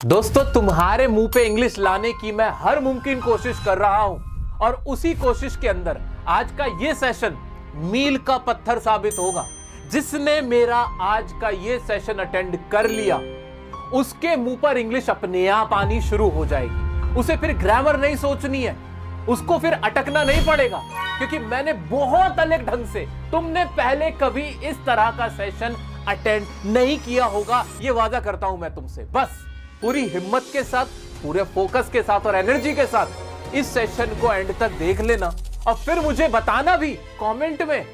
दोस्तों, तुम्हारे मुंह पे इंग्लिश लाने की मैं हर मुमकिन कोशिश कर रहा हूं और उसी कोशिश के अंदर आज का ये सेशन मील का पत्थर साबित होगा। जिसने मेरा आज का ये सेशन अटेंड कर लिया उसके मुंह पर इंग्लिश अपने आप आनी शुरू हो जाएगी। उसे फिर ग्रामर नहीं सोचनी है, उसको फिर अटकना नहीं पड़ेगा, क्योंकि मैंने बहुत अलग ढंग से, तुमने पहले कभी इस तरह का सेशन अटेंड नहीं किया होगा, ये वादा करता हूं मैं तुमसे। बस पूरी हिम्मत के साथ, पूरे फोकस के साथ और एनर्जी के साथ इस सेशन को एंड तक देख लेना और फिर मुझे बताना भी कमेंट में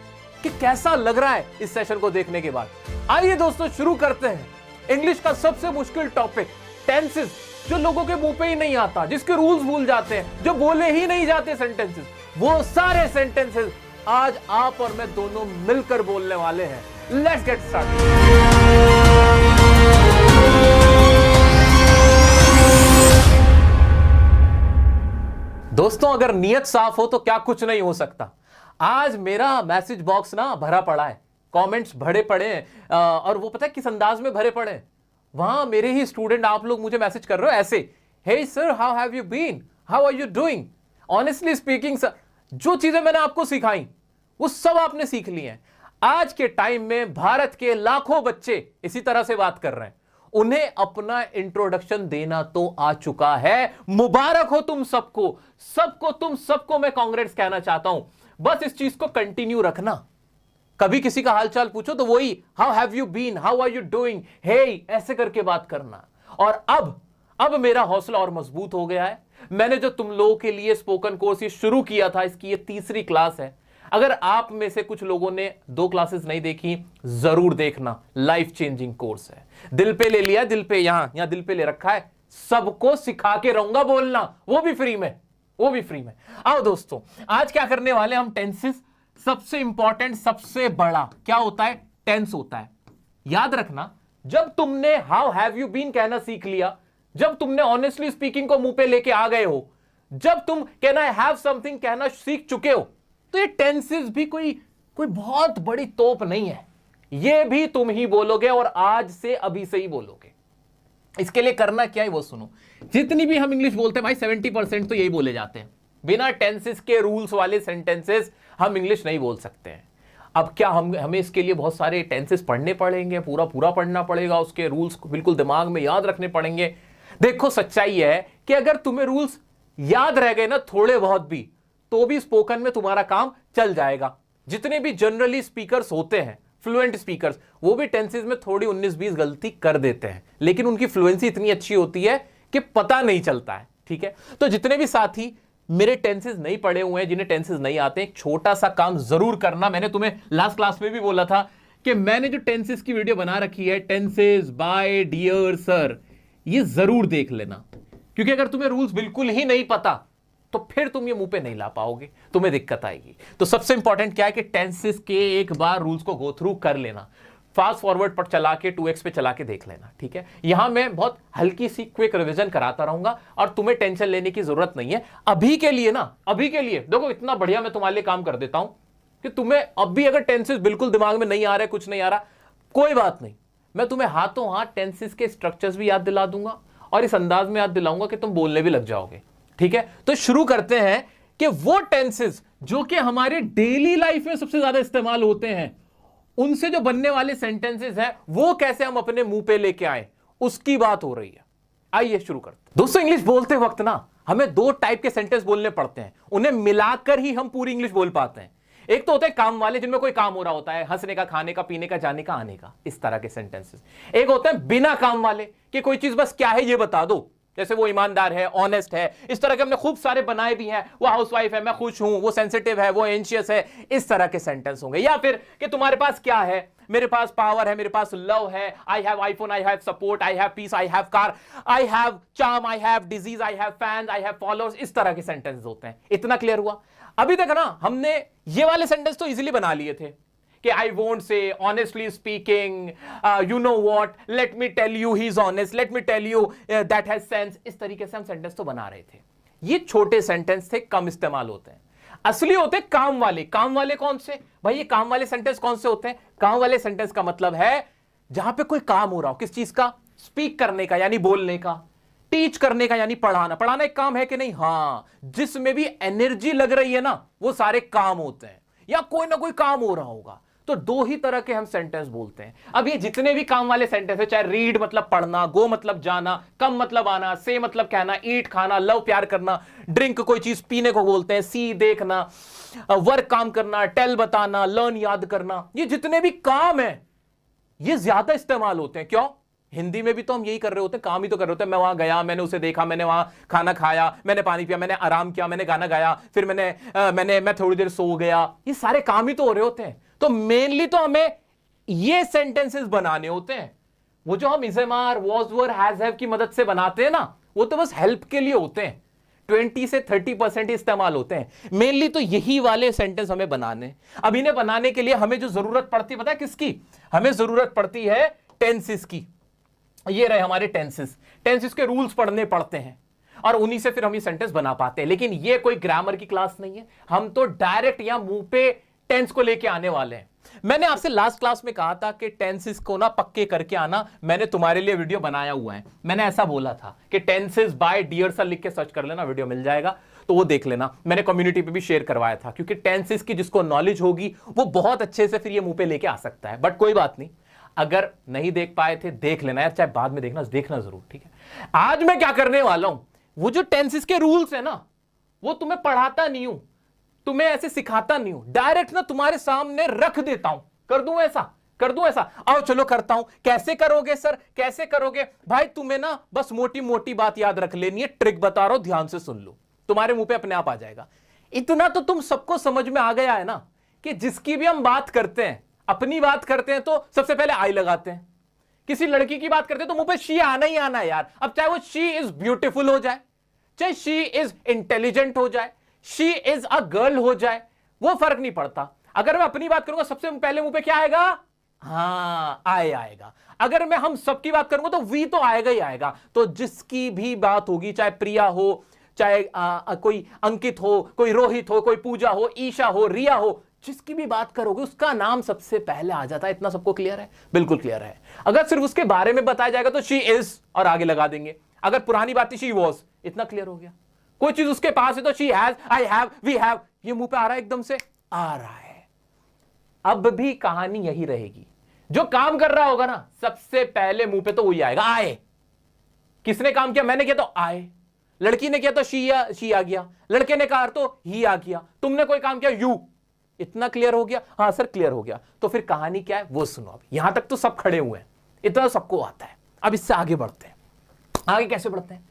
कि कैसा लग रहा है इस सेशन को देखने के बाद। आइए दोस्तों, शुरू करते हैं इंग्लिश का सबसे मुश्किल टॉपिक, टेंसेस, जो लोगों के मुंह पे ही नहीं आता, जिसके रूल्स भूल जाते हैं, जो बोले ही नहीं जाते सेंटेंसेस, वो सारे सेंटेंसेस आज आप और मैं दोनों मिलकर बोलने वाले हैं। Let's get started. दोस्तों, अगर नियत साफ हो तो क्या कुछ नहीं हो सकता। आज मेरा मैसेज बॉक्स ना भरा पड़ा है, कमेंट्स भरे पड़े हैं और वो पता है किस अंदाज में भरे पड़े हैं। वहां मेरे ही स्टूडेंट आप लोग मुझे मैसेज कर रहे हो ऐसे, hey sir, how have you been, how are you doing. Honestly speaking sir, जो चीजें मैंने आपको सिखाई वो सब आपने सीख ली हैं। आज के टाइम में भारत के लाखों बच्चे इसी तरह से बात कर रहे हैं, उन्हें अपना इंट्रोडक्शन देना तो आ चुका है। मुबारक हो तुम सबको, तुम सबको मैं कांग्रेट्स कहना चाहता हूं। बस इस चीज को कंटिन्यू रखना। कभी किसी का हालचाल पूछो तो वही how have you been, how are you doing, hey, ऐसे करके बात करना। और अब मेरा हौसला और मजबूत हो गया है। मैंने जो तुम लोगों के लिए स्पोकन कोर्स ये शुरू किया था, इसकी ये तीसरी क्लास है। अगर आप में से कुछ लोगों ने 2 क्लासेस नहीं देखी, जरूर देखना, लाइफ चेंजिंग कोर्स है। दिल पे ले लिया, दिल पे यहां दिल पे ले रखा है। सबको सिखा के रहूंगा बोलना, वो भी फ्री में। आओ दोस्तों, आज क्या करने वाले हम, टेंसेस। सबसे इंपॉर्टेंट, सबसे बड़ा क्या होता है, टेंस होता है। याद रखना, जब तुमने हाउ हैव यू बीन कहना सीख लिया, जब तुमने ऑनेस्टली स्पीकिंग को मुंह पे लेके आ गए हो, जब तुम कैन आई हैव समथिंग कहना सीख चुके हो, तो ये टेंसेस भी कोई बहुत बड़ी तोप नहीं है। ये भी तुम ही बोलोगे और आज से अभी से ही बोलोगे। इसके लिए करना क्या है वो सुनो। जितनी भी हम इंग्लिश बोलते हैं भाई, 70% तो यही बोले जाते हैं। बिना टेंसेस के रूल्स वाले सेंटेंसेस हम इंग्लिश नहीं बोल सकते हैं। अब क्या हमें इसके लिए बहुत सारे टेंसेस पढ़ने पड़ेंगे, पूरा पढ़ना पड़ेगा, उसके रूल्स को बिल्कुल दिमाग में याद रखने पड़ेंगे। देखो, सच्चाई है कि अगर तुम्हें रूल्स याद रह गए ना थोड़े बहुत भी, तो भी स्पोकन में तुम्हारा काम चल जाएगा। जितने भी जनरली स्पीकर्स होते हैं, फ्लुएंट स्पीकर्स, वो भी टेंसेस में थोड़ी 19-20 गलती कर देते हैं, लेकिन उनकी फ्लुएंसी इतनी अच्छी होती है कि पता नहीं चलता है। ठीक है, तो जितने भी साथी मेरे टेंसेस नहीं पढ़े हुए हैं, जिन्हें टेंसेस नहीं आते, एक छोटा सा काम जरूर करना। मैंने तुम्हें लास्ट क्लास में भी बोला था कि मैंने जो टेंसेस की वीडियो बना रखी है, टेंसेस बाय डियर सर, ये जरूर देख लेना, क्योंकि अगर तुम्हें रूल्स बिल्कुल ही नहीं पता तो फिर तुम ये मुंह पे नहीं ला पाओगे, तुम्हें दिक्कत आएगी। तो सबसे इंपॉर्टेंट क्या है कि टेंसेस के एक बार रूल्स को गो थ्रू कर लेना, फास्ट फॉरवर्ड पर चला के 2x पे चला के देख लेना। ठीक है, यहां मैं बहुत हल्की सी क्विक रिवीजन कराता रहूंगा और तुम्हें टेंशन लेने की जरूरत नहीं है। अभी के लिए देखो, इतना बढ़िया मैं तुम्हारे लिए काम कर देता हूं कि तुम्हें अब भी अगर टेंसेस बिल्कुल दिमाग में नहीं आ रहे, कुछ नहीं आ रहा, कोई बात नहीं, मैं तुम्हें हाथों हाथ टेंसेस के स्ट्रक्चर्स भी याद दिला दूंगा और इस अंदाज में याद दिलाऊंगा कि तुम बोलने भी लग जाओगे। ठीक है, तो शुरू करते हैं कि वो टेंसेस जो कि हमारे डेली लाइफ में सबसे ज्यादा इस्तेमाल होते हैं, उनसे जो बनने वाले सेंटेंसेस हैं, वो कैसे हम अपने मुंह पे लेके आए, उसकी बात हो रही है। आइए शुरू करते हैं। दोस्तों, इंग्लिश बोलते वक्त ना हमें 2 टाइप के सेंटेंस बोलने पड़ते हैं, उन्हें मिलाकर ही हम पूरी इंग्लिश बोल पाते हैं। एक तो होते हैं काम वाले, जिनमें कोई काम हो रहा होता है, हंसने का, खाने का, पीने का, जाने का, आने का, इस तरह के सेंटेंसेस। एक होते हैं बिना काम वाले, कि कोई चीज बस क्या है ये बता दो, जैसे वो ईमानदार है, ऑनेस्ट है, इस तरह के हमने खूब सारे बनाए भी हैं। वो हाउसवाइफ है, मैं खुश हूं, वो सेंसिटिव है, वो एंशियस है, इस तरह के सेंटेंस होंगे। या फिर कि तुम्हारे पास क्या है, मेरे पास पावर है, मेरे पास लव है, I have iPhone, I have support, I have piece, I have car, I have charm, I have disease, I have fans, I have followers, इस तरह के सेंटेंस होते हैं। इतना क्लियर हुआ? अभी तक ना हमने ये वाले सेंटेंस तो इजीली बना लिए थे कि I won't say, honestly speaking, you know what, let me tell you he's honest, let me tell you that has sense। इस तरीके से हम सेंटेंस तो बना रहे थे। ये छोटे सेंटेंस थे, कम इस्तेमाल होते हैं। असली होते काम वाले। काम वाले कौन से भाई? ये काम वाले सेंटेंस कौन से होते हैं? काम वाले सेंटेंस का मतलब है जहां पे कोई काम हो रहा हो, किस चीज का? स्पीक करने का, यानी बोलने का, टीच करने का यानी पढ़ाना, पढ़ाना एक काम है कि नहीं? हां, जिसमें भी एनर्जी लग रही है ना वो सारे काम होते हैं, या कोई ना कोई काम हो रहा होगा। तो दो ही तरह के हम सेंटेंस बोलते हैं। अब ये जितने भी काम वाले सेंटेंस है, चाहे रीड मतलब पढ़ना, गो मतलब जाना, कम मतलब आना, से मतलब कहना, ईट खाना, लव प्यार करना, ड्रिंक कोई चीज पीने को बोलते हैं, सी देखना, वर्क काम करना, टेल बताना, लर्न याद करना, ये जितने भी काम है ये ज्यादा इस्तेमाल होते हैं। क्यों? हिंदी में भी तो हम यही कर रहे होते हैं, काम ही तो कर रहे होते हैं। मैं वहां गया, मैंने उसे देखा, मैंने वहां खाना खाया, मैंने पानी पिया, मैंने आराम किया, मैंने गाना गाया, फिर मैं थोड़ी देर सो गया, ये सारे काम ही तो हो रहे होते हैं। तो मेनली तो हमें ये सेंटेंसेस बनाने होते हैं। वो जो हम इज़ेमार, वॉज वर, हैज हैव की मदद से बनाते हैं ना, वो तो बस हेल्प के लिए होते हैं। 20 से 30% इस्तेमाल होते हैं। मेनली तो यही वाले सेंटेंस हमें बनाने। अब इन्हें बनाने के लिए हमें जो जरूरत पड़ती है, पता है किसकी? हमें जरूरत पड़ती है टेंसेस की। ये रहे हमारे टेंसेस। टेंसेस के रूल्स पढ़ने पड़ते हैं और उन्हीं से फिर हम ये सेंटेंस बना पाते हैं। लेकिन ये कोई ग्रामर की क्लास नहीं है, हम तो डायरेक्ट यहां मुंह पे टेंस को लेके आने वाले हैं। मैंने आपसे लास्ट क्लास में कहा था कि टेंसेस को ना पक्के करके आना, मैंने तुम्हारे लिए वीडियो बनाया हुआ है। मैंने ऐसा बोला था कि टेंसेस बाय डियर सर लिख के सर्च कर लेना, वीडियो मिल जाएगा, तो वो देख लेना। मैंने कम्युनिटी पे भी शेयर करवाया था, क्योंकि टेंसेस की जिसको नॉलेज होगी वो बहुत अच्छे से फिर ये मुंह पे लेके आ सकता है। बट कोई बात नहीं, अगर नहीं देख पाए थे देख लेना यार, चाहे बाद में देखना, देखना जरूर, ठीक है। आज मैं क्या करने वाला हूं, वो जो टेंसेस के रूल्स है ना, वो तुम्हें पढ़ाता नहीं हूं, तुम्हें ऐसे सिखाता नहीं हूं, डायरेक्ट ना तुम्हारे सामने रख देता हूं। कर दूं ऐसा? आओ चलो करता हूं। कैसे करोगे सर, कैसे करोगे भाई? तुम्हें ना बस मोटी मोटी बात याद रख लेनी है, ट्रिक बता रहा हूं, ध्यान से सुन लो, तुम्हारे मुंह पे अपने आप आ जाएगा। इतना तो तुम सबको समझ में आ गया है ना कि जिसकी भी हम बात करते हैं, अपनी बात करते हैं तो सबसे पहले आई लगाते हैं। किसी लड़की की बात करते हैं तो मुंह पे शी आना ही आना है यार। अब चाहे वो शी इज ब्यूटीफुल हो जाए, चाहे शी इज इंटेलिजेंट हो जाए, शी इज अ गर्ल हो जाए, वो फर्क नहीं पड़ता। अगर मैं अपनी बात करूंगा सबसे पहले मुंह पे क्या आएगा? हाँ, आए आएगा। अगर मैं हम सबकी बात करूंगा तो वी तो आएगा ही आएगा। तो जिसकी भी बात होगी, चाहे प्रिया हो, चाहे कोई अंकित हो, कोई रोहित हो, कोई पूजा हो, ईशा हो, रिया हो, जिसकी भी बात करोगे उसका नाम सबसे पहले आ जाता है। इतना सबको क्लियर है? बिल्कुल क्लियर है। अगर सिर्फ उसके बारे में बताया जाएगा तो शी इज और आगे लगा देंगे। अगर पुरानी बात थी शी वॉज, इतना क्लियर हो गया। कोई चीज उसके पास है तो she has, I have, we have, ये मुंह पे आ रहा है, एकदम से आ रहा है। अब भी कहानी यही रहेगी, जो काम कर रहा होगा ना सबसे पहले मुंह पे तो वही आएगा, आए। किसने काम किया? मैंने किया तो आए। लड़की ने किया तो शी आ गया, लड़के ने कहा तो ही आ गया, तुमने कोई काम किया यू। इतना क्लियर हो गया? हाँ सर क्लियर हो गया। तो फिर कहानी क्या है वो सुनो। अब यहां तक तो सब खड़े हुए हैं, इतना सबको आता है। अब इससे आगे बढ़ते हैं। आगे कैसे बढ़ते हैं?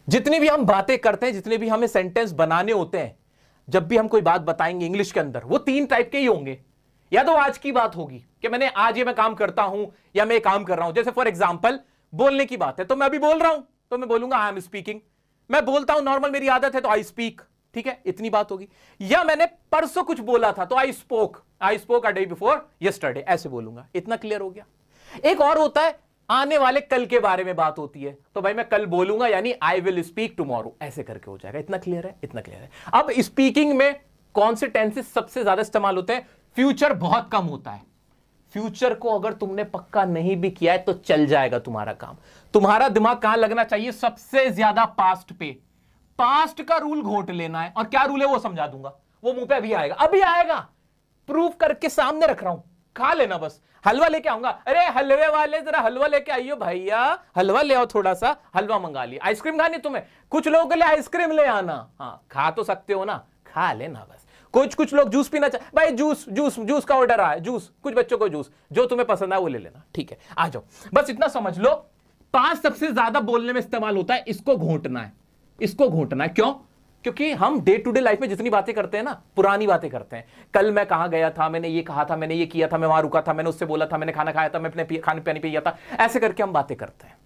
जितनी भी हम बातें करते हैं, जितने भी हमें सेंटेंस बनाने होते हैं, जब भी हम कोई बात बताएंगे इंग्लिश के अंदर, वो 3 टाइप के ही होंगे। या तो आज की बात होगी कि मैंने आज ये मैं काम करता हूं या मैं काम कर रहा हूं। जैसे फॉर एग्जांपल बोलने की बात है तो मैं अभी बोल रहा हूं तो मैं बोलूंगा आई एम स्पीकिंग। मैं बोलता हूं नॉर्मल, मेरी आदत है तो आई स्पीक, ठीक है, इतनी बात होगी। या मैंने परसों कुछ बोला था तो I spoke a day before yesterday, ऐसे बोलूंगा। इतना क्लियर हो गया। एक और होता है आने वाले कल के बारे में बात होती है तो भाई मैं कल बोलूंगा यानी आई विल स्पीक टुमारो, ऐसे करके हो जाएगा। इतना क्लियर है? इतना क्लियर है। अब स्पीकिंग में कौन से टेंसेस सबसे ज्यादा इस्तेमाल होते हैं? फ्यूचर बहुत कम होता है। फ्यूचर को अगर तुमने पक्का नहीं भी किया है तो चल जाएगा तुम्हारा काम। तुम्हारा दिमाग कहां लगना चाहिए? सबसे ज्यादा पास्ट पे। पास्ट का रूल घोट लेना है। और क्या रूल है वो समझा दूंगा, वो मुंह पे अभी आएगा, अभी आएगा, प्रूफ करके सामने रख रहा हूं, खा लेना बस। हलवा लेके आऊंगा, अरे हलवे वाले जरा हलवा लेके आइयो भैया, हलवा ले आओ, थोड़ा सा हलवा मंगा लिया। आइसक्रीम खानी तुम्हें? कुछ लोगों के लिए आइसक्रीम ले आना। हाँ खा तो सकते हो ना, खा लेना बस। कुछ लोग जूस पीना चाहे, भाई जूस का ऑर्डर आया, जूस, कुछ बच्चों को जूस, जो तुम्हें पसंद है वो ले लेना, ठीक है, आ जाओ। बस इतना समझ लो, 5 सबसे ज्यादा बोलने में इस्तेमाल होता है। इसको घोंटना है, इसको घोंटना है। क्यों? क्योंकि हम डे टू डे लाइफ में जितनी बातें करते हैं ना, पुरानी बातें करते हैं। कल मैं कहां गया था, मैंने ये कहा था, मैंने ये किया था, मैं वहां रुका था, मैंने उससे बोला था, मैंने खाना खाया था, मैं अपने खाने पानी पिया था, ऐसे करके हम बातें करते हैं।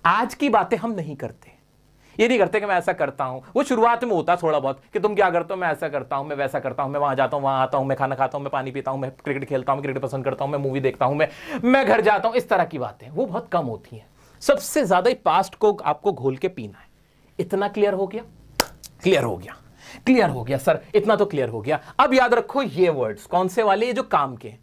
आज की बातें हम नहीं करते। ये नहीं करते कि मैं ऐसा करता हूं। वो शुरुआत में होता थोड़ा बहुत कि तुम क्या करते हो, मैं ऐसा करता हूं, मैं वैसा करता हूं, मैं वहां जाता हूं, वहां आता हूं, मैं खाना खाता हूं, मैं पानी पीता हूं, मैं क्रिकेट खेलता हूं, क्रिकेट पसंद करता हूं, मैं मूवी देखता हूं, मैं घर जाता हूं। इस तरह की बातें वो बहुत कम होती हैं। सबसे ज्यादा पास्ट को आपको घोल के पीना है। इतना क्लियर हो गया? क्लियर हो गया, क्लियर हो गया सर, इतना तो क्लियर हो गया। अब याद रखो ये वर्ड्स कौन से वाले, ये जो काम के,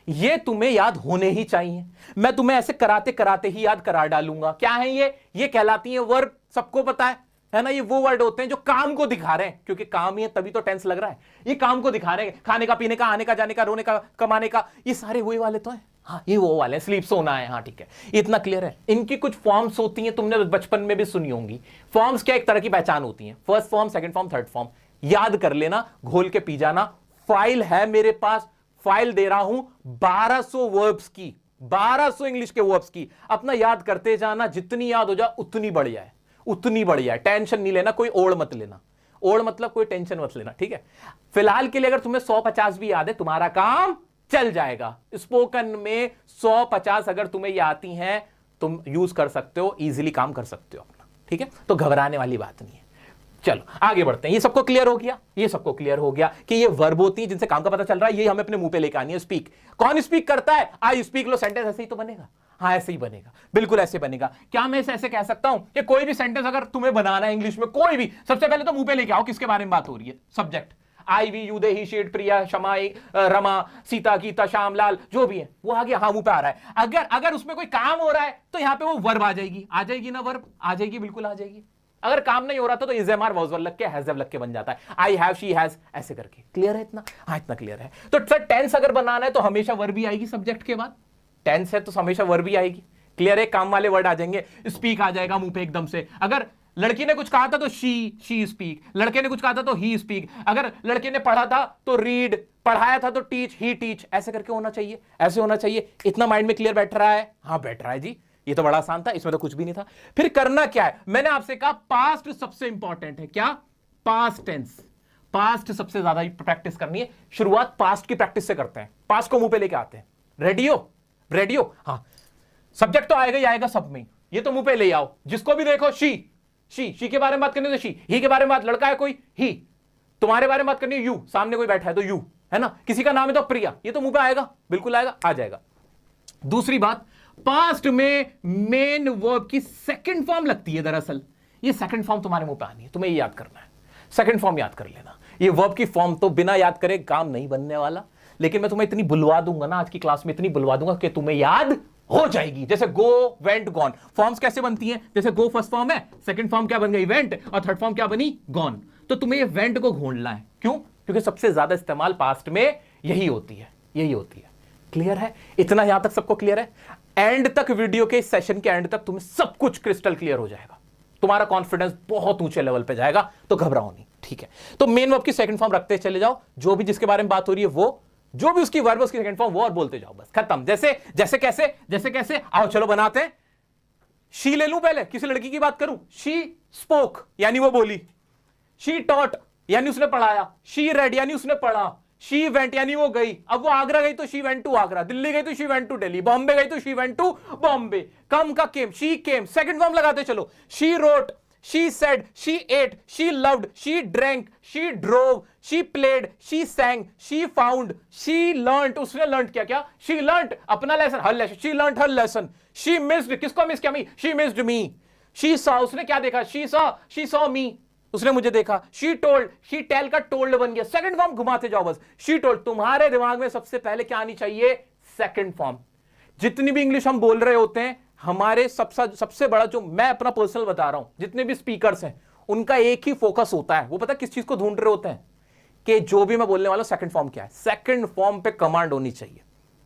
ये तुम्हें याद होने ही चाहिए। मैं तुम्हें ऐसे कराते कराते ही याद करा डालूंगा। क्या है ये कहलाती है वर्ब सबको पता है ना। ये वो वर्ड होते हैं जो काम को दिखा रहे हैं, क्योंकि काम ही है तभी तो टेंस लग रहा है। ये काम को दिखा रहे हैं, खाने का, पीने का, आने का, जाने का, रोने का, कमाने का, ये सारे वही वाले तो हैं। हाँ, ये वो वाले, स्लीप, सोना है। हाँ ठीक है, इतना क्लियर है। इनकी कुछ फॉर्म्स होती हैं, तुमने बचपन में भी सुनी होंगी। फॉर्म्स क्या एक तरह की पहचान होती है, first form, second form, third form. याद कर लेना, घोल के पी जाना। फाइल है मेरे पास, फाइल दे रहा हूं 1200 वर्ब्स की, 1200 इंग्लिश के वर्ब्स की। अपना याद करते जाना, जितनी याद हो जाए उतनी बढ़िया है, उतनी बढ़िया है। टेंशन नहीं लेना, कोई ओढ़ मत लेना। ओढ़ मतलब कोई टेंशन मत लेना, ठीक है। फिलहाल के लिए अगर तुम्हें 150 भी याद है, तुम्हारा काम चल जाएगा। स्पोकन में 150 अगर तुम्हें ये आती हैं, तुम यूज कर सकते हो, इजीली काम कर सकते हो अपना, ठीक है। तो घबराने वाली बात नहीं है। चलो आगे बढ़ते हैं। ये सबको क्लियर हो गया, ये सबको क्लियर हो गया कि ये वर्ब होती है जिनसे काम का पता चल रहा है, ये हमें अपने मुंह पे लेकर आनी है। स्पीक, कौन स्पीक करता है? I speak. लो, सेंटेंस ऐसे ही तो बनेगा। हाँ ऐसे ही बनेगा, बिल्कुल ऐसे बनेगा। क्या मैं इसे ऐसे कह सकता हूं कि कोई भी सेंटेंस अगर तुम्हें बनाना है इंग्लिश में, कोई भी, सबसे पहले तो मुंह पे लेके आओ किसके बारे में बात हो रही है। Subject, I, we, you, they, he, she, it, Priya, Shama, Rama, Sita, Geeta, Shyam, Lal, जो भी है वो आ गया। हाँ मुंह पे आ रहा है। अगर उसमें कोई काम हो रहा है तो यहां पे वो वर्ब आ जाएगी। आ जाएगी ना, वर्ब आ जाएगी, बिल्कुल आ जाएगी। अगर काम नहीं हो रहा था तो इज, एम, आर, वाज, वर लग के, हैज, हैव लग के बन जाता है। आई हैव, शी हैज, ऐसे करके। क्लियर है इतना? हाँ इतना क्लियर है। तो सर टेंस अगर बनाना है तो हमेशा वर्ब ही आएगी सब्जेक्ट के बाद। टेंस है तो हमेशा वर्ब ही आएगी। क्लियर है? काम वाले वर्ड आ जाएंगे। स्पीक आ जाएगा मुंह पे एकदम से। अगर लड़की ने कुछ कहा था तो शी स्पीक, लड़के ने कुछ कहा था तो ही स्पीक, अगर लड़के ने पढ़ा था तो रीड, पढ़ाया था तो टीच, ही टीच, ऐसे करके होना चाहिए, ऐसे होना चाहिए। इतना माइंड में क्लियर बैठ रहा है? हाँ बैठ रहा है जी। ये तो बड़ा आसान था, इसमें तो कुछ भी नहीं था। फिर करना क्या है? मैंने आपसे कहा पास्ट सबसे इंपॉर्टेंट है। क्या? Past tense. पास्ट सबसे ज्यादा प्रैक्टिस करनी है। शुरुआत पास्ट की प्रैक्टिस से करते हैं, पास्ट को मुंह पे लेके आते हैं। रेडी हो? रेडी हो? हाँ। सब्जेक्ट तो आएगा ही आएगा सब में, ये तो मुंह पे ले आओ। जिसको भी देखो शी के बारे में बात करनी तो शी, ही के बारे में बात, लड़का है कोई ही, तुम्हारे बारे में बात करनी है यू, सामने कोई बैठा है तो यू, है ना, किसी का नाम है तो प्रिया, ये तो मुंह पे आएगा, बिल्कुल आएगा, आ जाएगा। दूसरी बात, पास्ट में मेन वर्ब की सेकंड फॉर्म लगती है। दरअसल ये सेकंड फॉर्म तुम्हारे मुंह पे आनी है, तुम्हें ये याद करना है। सेकंड फॉर्म याद कर लेना। ये वर्ब की फॉर्म तो बिना याद करे काम नहीं बनने वाला, लेकिन मैं तुम्हें इतनी बुलवा दूंगा ना आज की क्लास में, इतनी बुलवा दूंगा कि तुम्हें याद हो जाएगी। जैसे गो, वेंट, गॉन, फॉर्म्स कैसे बनती हैं? जैसे गो फर्स्ट फॉर्म है, सेकंड फॉर्म क्या बन गई? वेंट, और थर्ड फॉर्म क्या बनी? गॉन। तो तुम्हें ये वेंट को घोंडना है। क्यों? क्योंकि सबसे ज्यादा इस्तेमाल पास्ट में यही होती है, यही होती है। क्लियर है? इतना यहां तक सबको क्लियर है? एंड तक, वीडियो के इस सेशन के एंड तक तुम्हें सब कुछ क्रिस्टल क्लियर हो जाएगा, तुम्हारा कॉन्फिडेंस बहुत ऊंचे लेवल पे जाएगा, तो घबराओ नहीं, ठीक है। तो मेन वर्ब की सेकंड फॉर्म रखते चले जाओ, जो भी जिसके बारे में बात हो रही है वो, जो भी उसकी वर्ब उसकी सेकंड फॉर्म वो, और बोलते जाओ, बस खत्म। जैसे कैसे आओ चलो बनाते हैं। शी ले लूं पहले, किसी लड़की की बात करूं। शी स्पोक यानी वो बोली, शी टॉट यानी उसने पढ़ाया, शी रेड यानी उसने पढ़ा, शी वेंट यानी वो गई। अब वो आगरा गई तो she went to Agra, Delhi गई तो she went to Delhi, Bombay गई तो she went to Bombay. Come का came, she came, second form लगाते चलो। She wrote, she said, she ate, she loved, she drank, she drove, she played, she sang, she found, she learnt, उसने learnt क्या? she learnt अपना lesson, her lesson, she learnt her lesson, she missed, किसको miss किया? me, she missed me, she saw, उसने क्या देखा? she saw me, उसने मुझे देखा। she told, she tell का told बन गया। सेकंड फॉर्म घुमाते जाओ बस। she told, तुम्हारे दिमाग में सबसे पहले क्या आनी चाहिए? Second form. जितनी भी इंग्लिश हम बोल रहे होते हैं, हमारे सबसे बड़ा, जो मैं अपना पर्सनल बता रहा हूं, जितने भी स्पीकर्स हैं उनका एक ही फोकस होता है। वो पता किस चीज को ढूंढ रहे होते हैं? कि जो भी मैं बोलने वाला हूं सेकंड फॉर्म क्या है। सेकंड फॉर्म पे कमांड होनी चाहिए,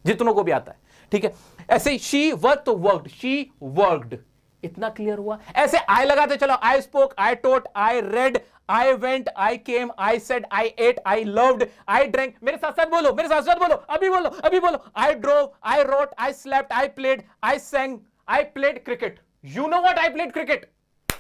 जितनों को भी आता है, ठीक है। ऐसे शी वर्क तो वर्कड, शी वर्कड, इतना क्लियर हुआ। ऐसे आई लगाते चलो, I spoke, I taught, I read, I went, I came, I said, I ate, I loved, I drank. मेरे साथ साथ बोलो, मेरे साथ साथ बोलो, अभी बोलो, अभी बोलो। I drove, I wrote, I slept, I played, I sang, I played cricket. You know what? I played cricket.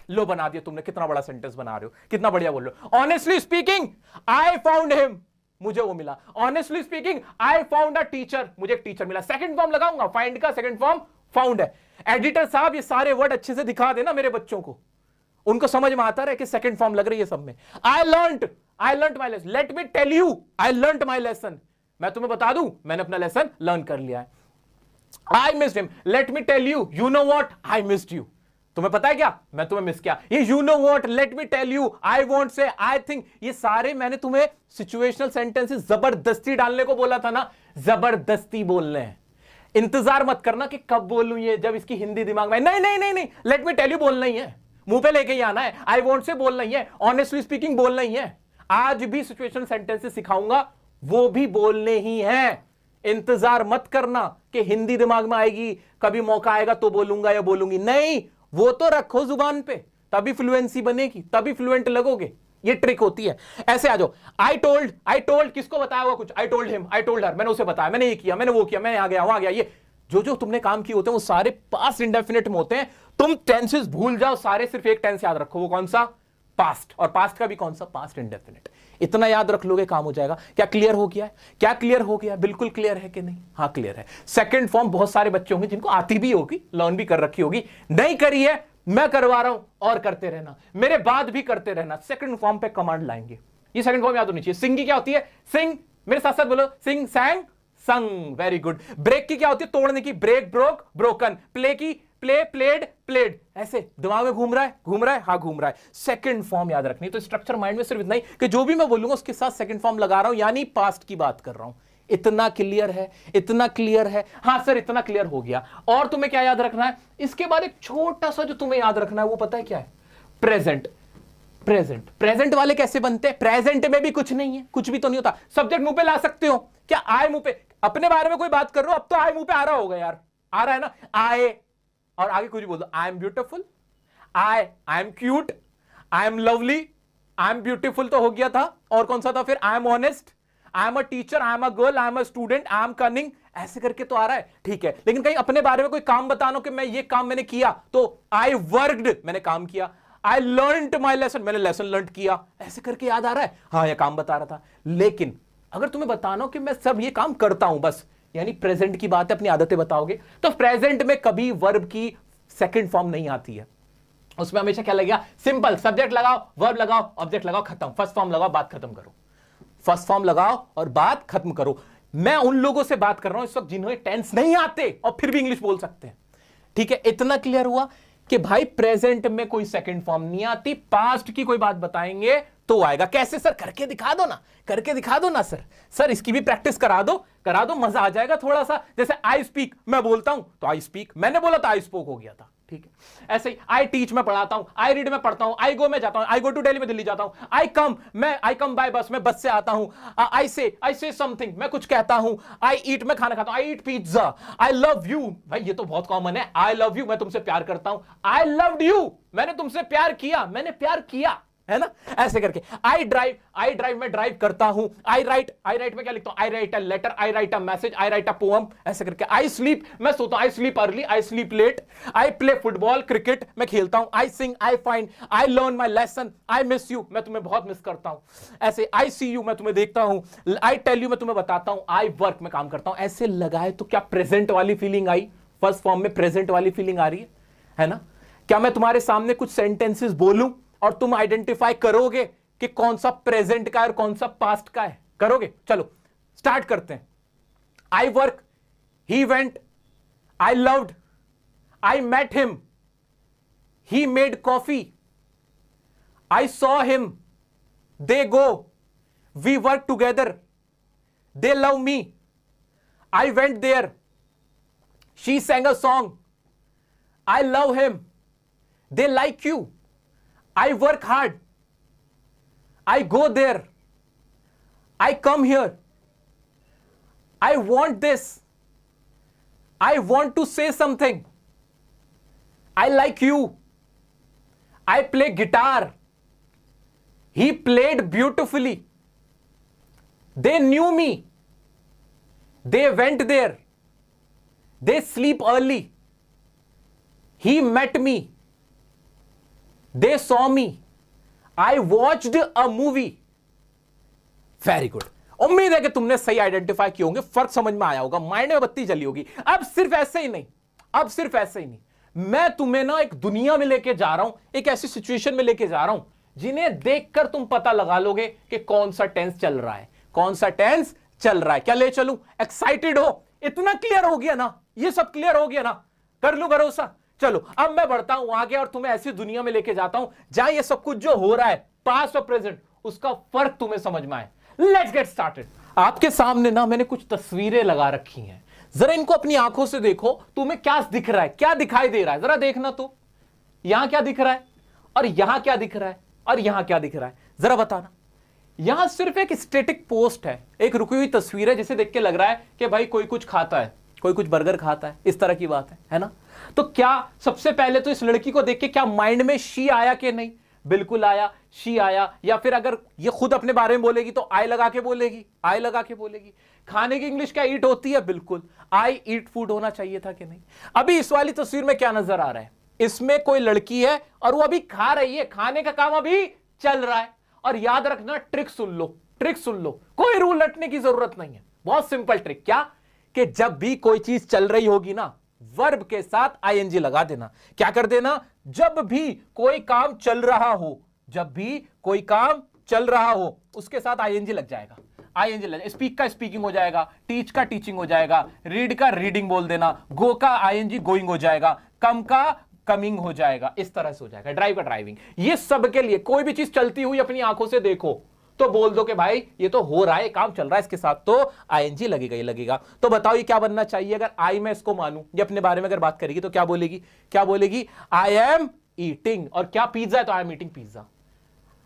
लो बना दिया तुमने, कितना बड़ा सेंटेंस बना रहे हो, कितना बढ़िया बोल रहे हो। Honestly speaking, I found him. मुझे वो मिला। Honestly speaking, I found a teacher. मुझे एक टीचर मिला। सेकंड फॉर्म लगाऊंगा, फाइंड का सेकंड फॉर्म फाउंड है। एडिटर साहब ये सारे वर्ड अच्छे से दिखा देना मेरे बच्चों को, उनको समझ में आता रहे कि सेकंड फॉर्म लग रही है सब में। I learnt my lesson. Let me tell you, I learnt my lesson. मैं तुम्हें बता दूं, मैंने अपना लेसन लर्न कर लिया है। I missed him. Let me tell you, you know what? I missed you. तुम्हें पता है क्या? मैं तुम्हें मिस किया। ये you know what? Let me tell you. I won't say. I think. ये सारे मैंने तुम्हें सिचुएशनल सेंटेंसेस जबरदस्ती डालने को बोला था ना, जबरदस्ती बोलने हैं। इंतजार मत करना कि कब बोलूं ये, जब इसकी हिंदी दिमाग में। नहीं नहीं नहीं नहीं, लेट मी टेल यू बोलना ही है। मुंह पे लेके ही आना है, आई वॉन्ट से बोलना ही है, ऑनेस्टली स्पीकिंग बोलना ही है। आज भी सिचुएशन सेंटेंसेस सिखाऊंगा, वो भी बोलने ही हैं। इंतजार मत करना कि हिंदी दिमाग में आएगी, कभी मौका आएगा तो बोलूंगा या बोलूंगी, नहीं, वो तो रखो जुबान पे, तभी फ्लुएंसी बनेगी, तभी फ्लुएंट लगोगे। ये ट्रिक होती है। ऐसे आ जाओ, आई टोल्ड किसको बताया हुआ कुछ, I told him, I told her, मैंने उसे बताया, मैंने ये किया, मैंने वो किया, मैंने आ गया वहां गया, ये जो तुमने काम किए होते हैं वो सारे पास्ट इंडेफिनिट में होते हैं। तुम टेंसेस भूल जाओ सारे, सिर्फ एक टेंस याद रखो, वो कौन सा, पास्ट, और पास्ट का भी कौन सा, पास्ट इंडेफिनिट। इतना याद रख लोगे काम हो जाएगा। क्या क्लियर हो गया है? क्या क्लियर हो गया? बिल्कुल क्लियर है कि नहीं? हाँ क्लियर है। सेकंड फॉर्म बहुत सारे बच्चे होंगे जिनको आती भी होगी, लर्न भी कर रखी होगी, नहीं करी है मैं करवा रहा हूं, और करते रहना, मेरे बाद भी करते रहना। सेकंड फॉर्म पे कमांड लाएंगे, ये सेकंड फॉर्म याद होनी चाहिए। सिंग की क्या होती है, सिंग, मेरे साथ साथ बोलो, सिंग सैंग संग, वेरी गुड। ब्रेक की क्या होती है, तोड़ने की, ब्रेक ब्रोक ब्रोकन। प्ले की, प्ले प्लेड प्लेड। ऐसे दिमाग में घूम रहा है, हाँ घूम रहा है। सेकंड फॉर्म याद रखनी। तो स्ट्रक्चर माइंड में सिर्फ इतना ही कि जो भी मैं बोलूंगा उसके साथ सेकंड फॉर्म लगा रहा हूं, यानी पास्ट की बात कर रहा हूं। इतना क्लियर है, इतना क्लियर है? हाँ सर इतना क्लियर हो गया। और तुम्हें क्या याद रखना है इसके बाद? एक छोटा सा जो तुम्हें याद रखना है वो पता है क्या है, प्रेजेंट। प्रेजेंट, प्रेजेंट वाले कैसे बनते हैं? प्रेजेंट में भी कुछ नहीं है, कुछ भी तो नहीं होता। सब्जेक्ट मुंह पे ला सकते हो क्या? आए मुंह पे, अपने बारे में कोई बात कर रहे हो, अब तो आए मुंह पे आ रहा होगा यार, आ रहा है ना, आए, और आगे कुछ बोल दो, I am beautiful, I am cute, I am lovely, I am beautiful तो हो गया था, और कौन सा था फिर, I am honest, I am a teacher, I am a girl, I am a student, I am cunning, ऐसे करके तो आ रहा है, ठीक है। लेकिन कहीं अपने बारे में कोई काम बताना कि मैं ये काम मैंने किया, तो आई वर्कड, मैंने काम किया, आई लर्नड माई लेसन, मैंने लेसन लर्न किया, ऐसे करके याद आ रहा है, हाँ ये काम बता रहा था। लेकिन अगर तुम्हें बताना हो कि मैं सब ये काम करता हूं बस, यानी प्रेजेंट की बात है, अपनी आदतें बताओगे, तो प्रेजेंट में कभी वर्ब की सेकंड फॉर्म नहीं आती है। उसमें हमेशा क्या लगेगा, सिंपल, सब्जेक्ट लगाओ, वर्ब लगाओ, ऑब्जेक्ट लगाओ, खत्म, फर्स्ट फॉर्म लगाओ, बात खत्म करो, फर्स्ट फॉर्म लगाओ और बात खत्म करो। मैं उन लोगों से बात कर रहा हूं इस वक्त जिन्हें टेंस नहीं आते और फिर भी इंग्लिश बोल सकते हैं, ठीक है। इतना क्लियर हुआ कि भाई प्रेजेंट में कोई सेकंड फॉर्म नहीं आती, पास्ट की कोई बात बताएंगे तो आएगा। कैसे सर? करके दिखा दो ना, करके दिखा दो ना सर, सर इसकी भी प्रैक्टिस करा दो, मजा आ जाएगा थोड़ा सा। जैसे आई स्पीक, मैं बोलता हूं तो आई स्पीक, मैंने बोला था आई स्पोक हो गया था, ठीक है। ऐसे ही आई टीच, मैं पढ़ाता हूं, आई रीड, मैं पढ़ता हूं, आई गो, मैं जाता हूं, आई गो टू दिल्ली, मैं दिल्ली जाता हूं, आई कम बाय बस, मैं बस से आता हूं, आई से समथिंग, मैं कुछ कहता हूं, आई ईट, मैं खाना खाता हूं, आई ईट पिज्जा, आई लव यू, भाई ये तो बहुत कॉमन है, आई लव यू, मैं तुमसे प्यार करता हूं, आई लव्ड यू, मैंने तुमसे प्यार किया, मैंने प्यार किया, है ना, ऐसे करके। आई ड्राइव, मैं ड्राइव करता हूं, आई राइट में क्या लिखता हूं, I write a letter, I write a message, I write a poem, ऐसे करके। आई स्लीप, मैं सोता हूं, I sleep early, I sleep late, I play football, cricket, मैं खेलता हूं, I sing, I find, I learn my lesson, I miss you, मैं तुम्हें बहुत मिस करता हूं, ऐसे। आई सी यू, मैं तुम्हें देखता हूं, आई टेल यू, मैं तुम्हें बताता हूं, आई वर्क, मैं काम करता हूं। ऐसे लगाए तो क्या प्रेजेंट वाली फीलिंग आई? फर्स्ट फॉर्म में प्रेजेंट वाली फीलिंग आ रही है ना? क्या मैं तुम्हारे सामने कुछ सेंटेंसेस बोलूं और तुम आइडेंटिफाई करोगे कि कौन सा प्रेजेंट का है और कौन सा पास्ट का है? करोगे? चलो स्टार्ट करते हैं। I work, he went, I loved, I met him, he made coffee, I saw him, they go, we work together, they love me, I went there, she sang a song, I love him, they like you, I work hard, I go there, I come here, I want this, I want to say something, I like you, I play guitar, he played beautifully, they knew me, they went there, they sleep early, he met me, they saw me, I watched a movie। Very good, उम्मीद है कि तुमने सही identify किए होंगे, फर्क समझ में आया होगा, माइंड में बत्ती जली होगी। अब सिर्फ ऐसे ही नहीं, मैं तुम्हें ना एक दुनिया में लेके जा रहा हूं, एक ऐसी सिचुएशन में लेके जा रहा हूं जिन्हें देखकर तुम पता लगा लोगे कि कौन सा टेंस चल रहा है, क्या ले चलूं? एक्साइटेड हो? इतना क्लियर हो गया ना, ये सब क्लियर हो गया ना, कर लूं भरोसा? चलो अब मैं बढ़ता हूं आगे और तुम्हें ऐसी दुनिया में लेके जाता हूं जहां ये सब कुछ जो हो रहा है, पास्ट और प्रेजेंट, उसका फर्क तुम्हें समझ में आए। Let's get started. आपके सामने ना मैंने कुछ तस्वीरें लगा रखी हैं, जरा इनको अपनी आंखों से देखो, तुम्हें क्या दिख रहा है, क्या दिखाई दे रहा है, जरा देखना। तो यहां क्या दिख रहा है? और यहां क्या दिख रहा है और यहां क्या दिख रहा है, जरा बताना। यहां सिर्फ एक स्टैटिक पोस्ट है, एक रुकी हुई तस्वीर है जिसे देख के लग रहा है कि भाई कोई कुछ खाता है, कोई कुछ बर्गर खाता है, इस तरह की बात है ना। तो क्या सबसे पहले तो इस लड़की को देख के क्या माइंड में शी आया कि नहीं? बिल्कुल आया, शी आया। या फिर अगर ये खुद अपने बारे में बोलेगी तो आई लगा के बोलेगी, आई लगा के बोलेगी। खाने की इंग्लिश क्या ईट होती है? बिल्कुल, आई ईट फूड होना चाहिए था कि नहीं। अभी इस वाली तस्वीर में क्या नजर आ रहा है? इसमें कोई लड़की है और वो अभी खा रही है, खाने का काम अभी चल रहा है। और याद रखना, ट्रिक सुन लो, ट्रिक सुन लो, कोई रूल रटने की जरूरत नहीं है, बहुत सिंपल ट्रिक। क्या कि जब भी कोई चीज चल रही होगी ना, वर्ब के साथ आईएनजी लगा देना। क्या कर देना? जब भी कोई काम चल रहा हो, जब भी कोई काम चल रहा हो, उसके साथ आईएनजी लग जाएगा, आईएनजी लग जाएगा। स्पीक का स्पीकिंग हो जाएगा, टीच का टीचिंग हो जाएगा, रीड का रीडिंग बोल देना, गो का आईएनजी गोइंग हो जाएगा, कम का कमिंग हो जाएगा, इस तरह से हो जाएगा। ड्राइव का ड्राइविंग। ये सब के लिए कोई भी चीज चलती हुई अपनी आंखों से देखो तो बोल दो कि भाई ये तो हो रहा है, काम चल रहा है, इसके साथ तो आईएनजी लगेगा ही लगेगा। तो बताओ ये क्या बनना चाहिए? अगर आई मैं इसको मानूं, ये अपने बारे में अगर बात करेगी तो क्या बोलेगी? क्या बोलेगी? I am eating. और क्या पिज्जा है तो I am eating pizza.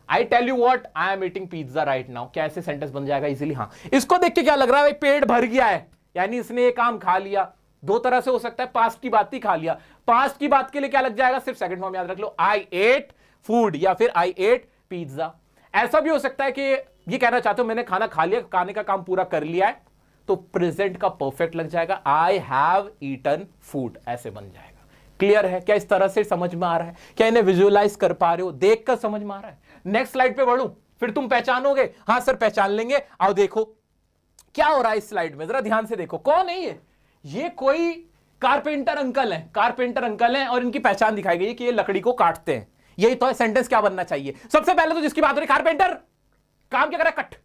I tell you what, I am eating pizza right now. क्या ऐसे सेंटेंस बन जाएगा इजीली? हाँ। इसको देख के क्या लग रहा है? पेट भर गया है, यानी इसने ये काम खा लिया। दो तरह से हो सकता है, पास्ट की बात ही खा लिया। पास्ट की बात के लिए क्या लग जाएगा? सिर्फ सेकंड फॉर्म याद रख लो, आई एट फूड या फिर आई एट पिज्जा। ऐसा भी हो सकता है कि ये कहना चाहते हो मैंने खाना खा लिया, खाने का काम पूरा कर लिया है, तो प्रेजेंट का परफेक्ट लग जाएगा, आई हैव ईटन फूड, ऐसे बन जाएगा। क्लियर है? क्या इस तरह से समझ में आ रहा है? क्या इन्हें विजुअलाइज कर पा रहे हो? देख कर समझ में आ रहा है? नेक्स्ट स्लाइड पे बढ़ूं, फिर तुम पहचानोगे। हाँ सर पहचान लेंगे। आओ देखो क्या हो रहा है इस स्लाइड में, जरा ध्यान से देखो। कौन है ये कोई कारपेंटर अंकल हैं, कारपेंटर अंकल हैं, और इनकी पहचान दिखाई गई है कि ये लकड़ी को काटते हैं। यही तो है। सेंटेंस क्या बनना चाहिए? सबसे पहले तो जिसकी बात हो रही, कारपेंटर काम क्या कर रहा है? कट,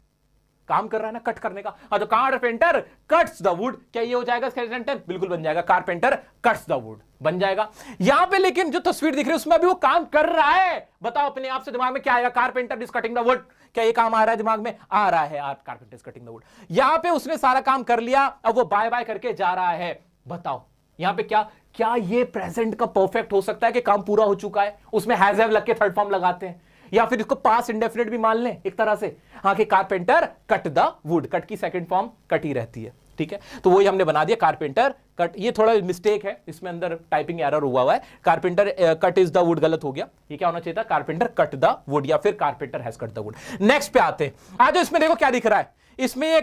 काम कर रहा है ना कट करने का। हाँ, तो कारपेंटर कट्स द वुड, क्या ये हो जाएगा सेंटेंस? बिल्कुल बन जाएगा, कारपेंटर कट्स द वुड बन जाएगा। यहां पे लेकिन जो तस्वीर दिख रही है उसमें अभी वो काम कर रहा है। बताओ अपने आप से दिमाग में क्या आएगा? Carpenter is cutting the wood. क्या ये काम आ रहा है दिमाग में? आ रहा है, carpenter is cutting the wood. यहां पे उसने सारा काम कर लिया, अब वो बाय बाय करके जा रहा है। बताओ यहां पे क्या ये प्रेजेंट का परफेक्ट हो सकता है कि काम पूरा हो चुका है? उसमें हैज हैव लग के थर्ड फॉर्म लगाते हैं, या फिर इसको पास इंडेफिनिट भी मान लें एक तरह से। हाँ कि carpenter cut the wood, cut की सेकंड फॉर्म कट ही रहती है, ठीक है। तो वही हमने बना दिया, कारपेंटर कट। ये थोड़ा मिस्टेक है, इसमें अंदर टाइपिंग एरर हुआ है। Carpenter cut is the wood गलत हो गया। ये क्या होना चाहिए था? कारपेंटर कट द वुड या फिर carpenter has cut the wood. Next पे आते हैं। आज इसमें देखो क्या दिख रहा है। इसमें ये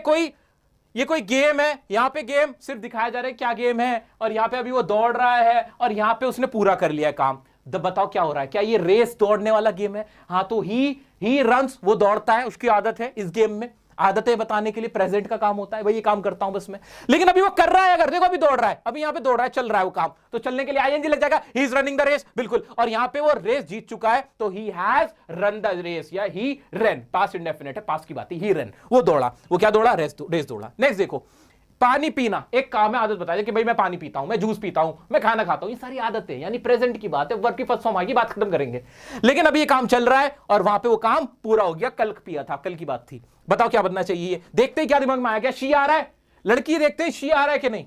कोई गेम है। यहां पे गेम सिर्फ दिखाया जा रहा है क्या गेम है, और यहां पे अभी वो दौड़ रहा है और यहां पे उसने पूरा कर लिया काम। बताओ क्या हो रहा है? क्या ये रेस दौड़ने वाला गेम है? हाँ, तो ही रन्स, वो दौड़ता है, उसकी आदत है इस गेम में। आदतें बताने के लिए प्रेजेंट का काम होता है, भाई ये काम करता हूं बस मैं। लेकिन अभी वो कर रहा है, अगर देखो अभी दौड़ रहा है, अभी यहां पे दौड़ रहा है, चल रहा है वो काम, तो चलने के लिए आईएनजी लग जाएगा, he is running the race. बिल्कुल, और यहां पे वो रेस जीत चुका है, तो he has run the race या ही रन, पास्ट इंडेफिनिट है, पास्ट की बात है, ही रन, वो दौड़ा। वो क्या दौड़ा? रेस दौड़ा। नेक्स्ट देखो, पानी पीना एक काम है, आदत बताइए कि भाई मैं पानी पीता हूं, मैं जूस पीता हूं, मैं खाना खाता हूं, ये सारी आदतें, यानी प्रेजेंट की बात है। वर्ब की फर्स्ट फॉर्म आएगी, बात खत्म करेंगे। लेकिन अभी ये काम चल रहा है और वहां पे वो काम पूरा हो गया, कल पिया था, कल की बात थी। बताओ क्या बनना चाहिए? देखते ही क्या दिमाग में आया? क्या शी आ रहा है? लड़की देखते ही शी आ रहा है कि नहीं?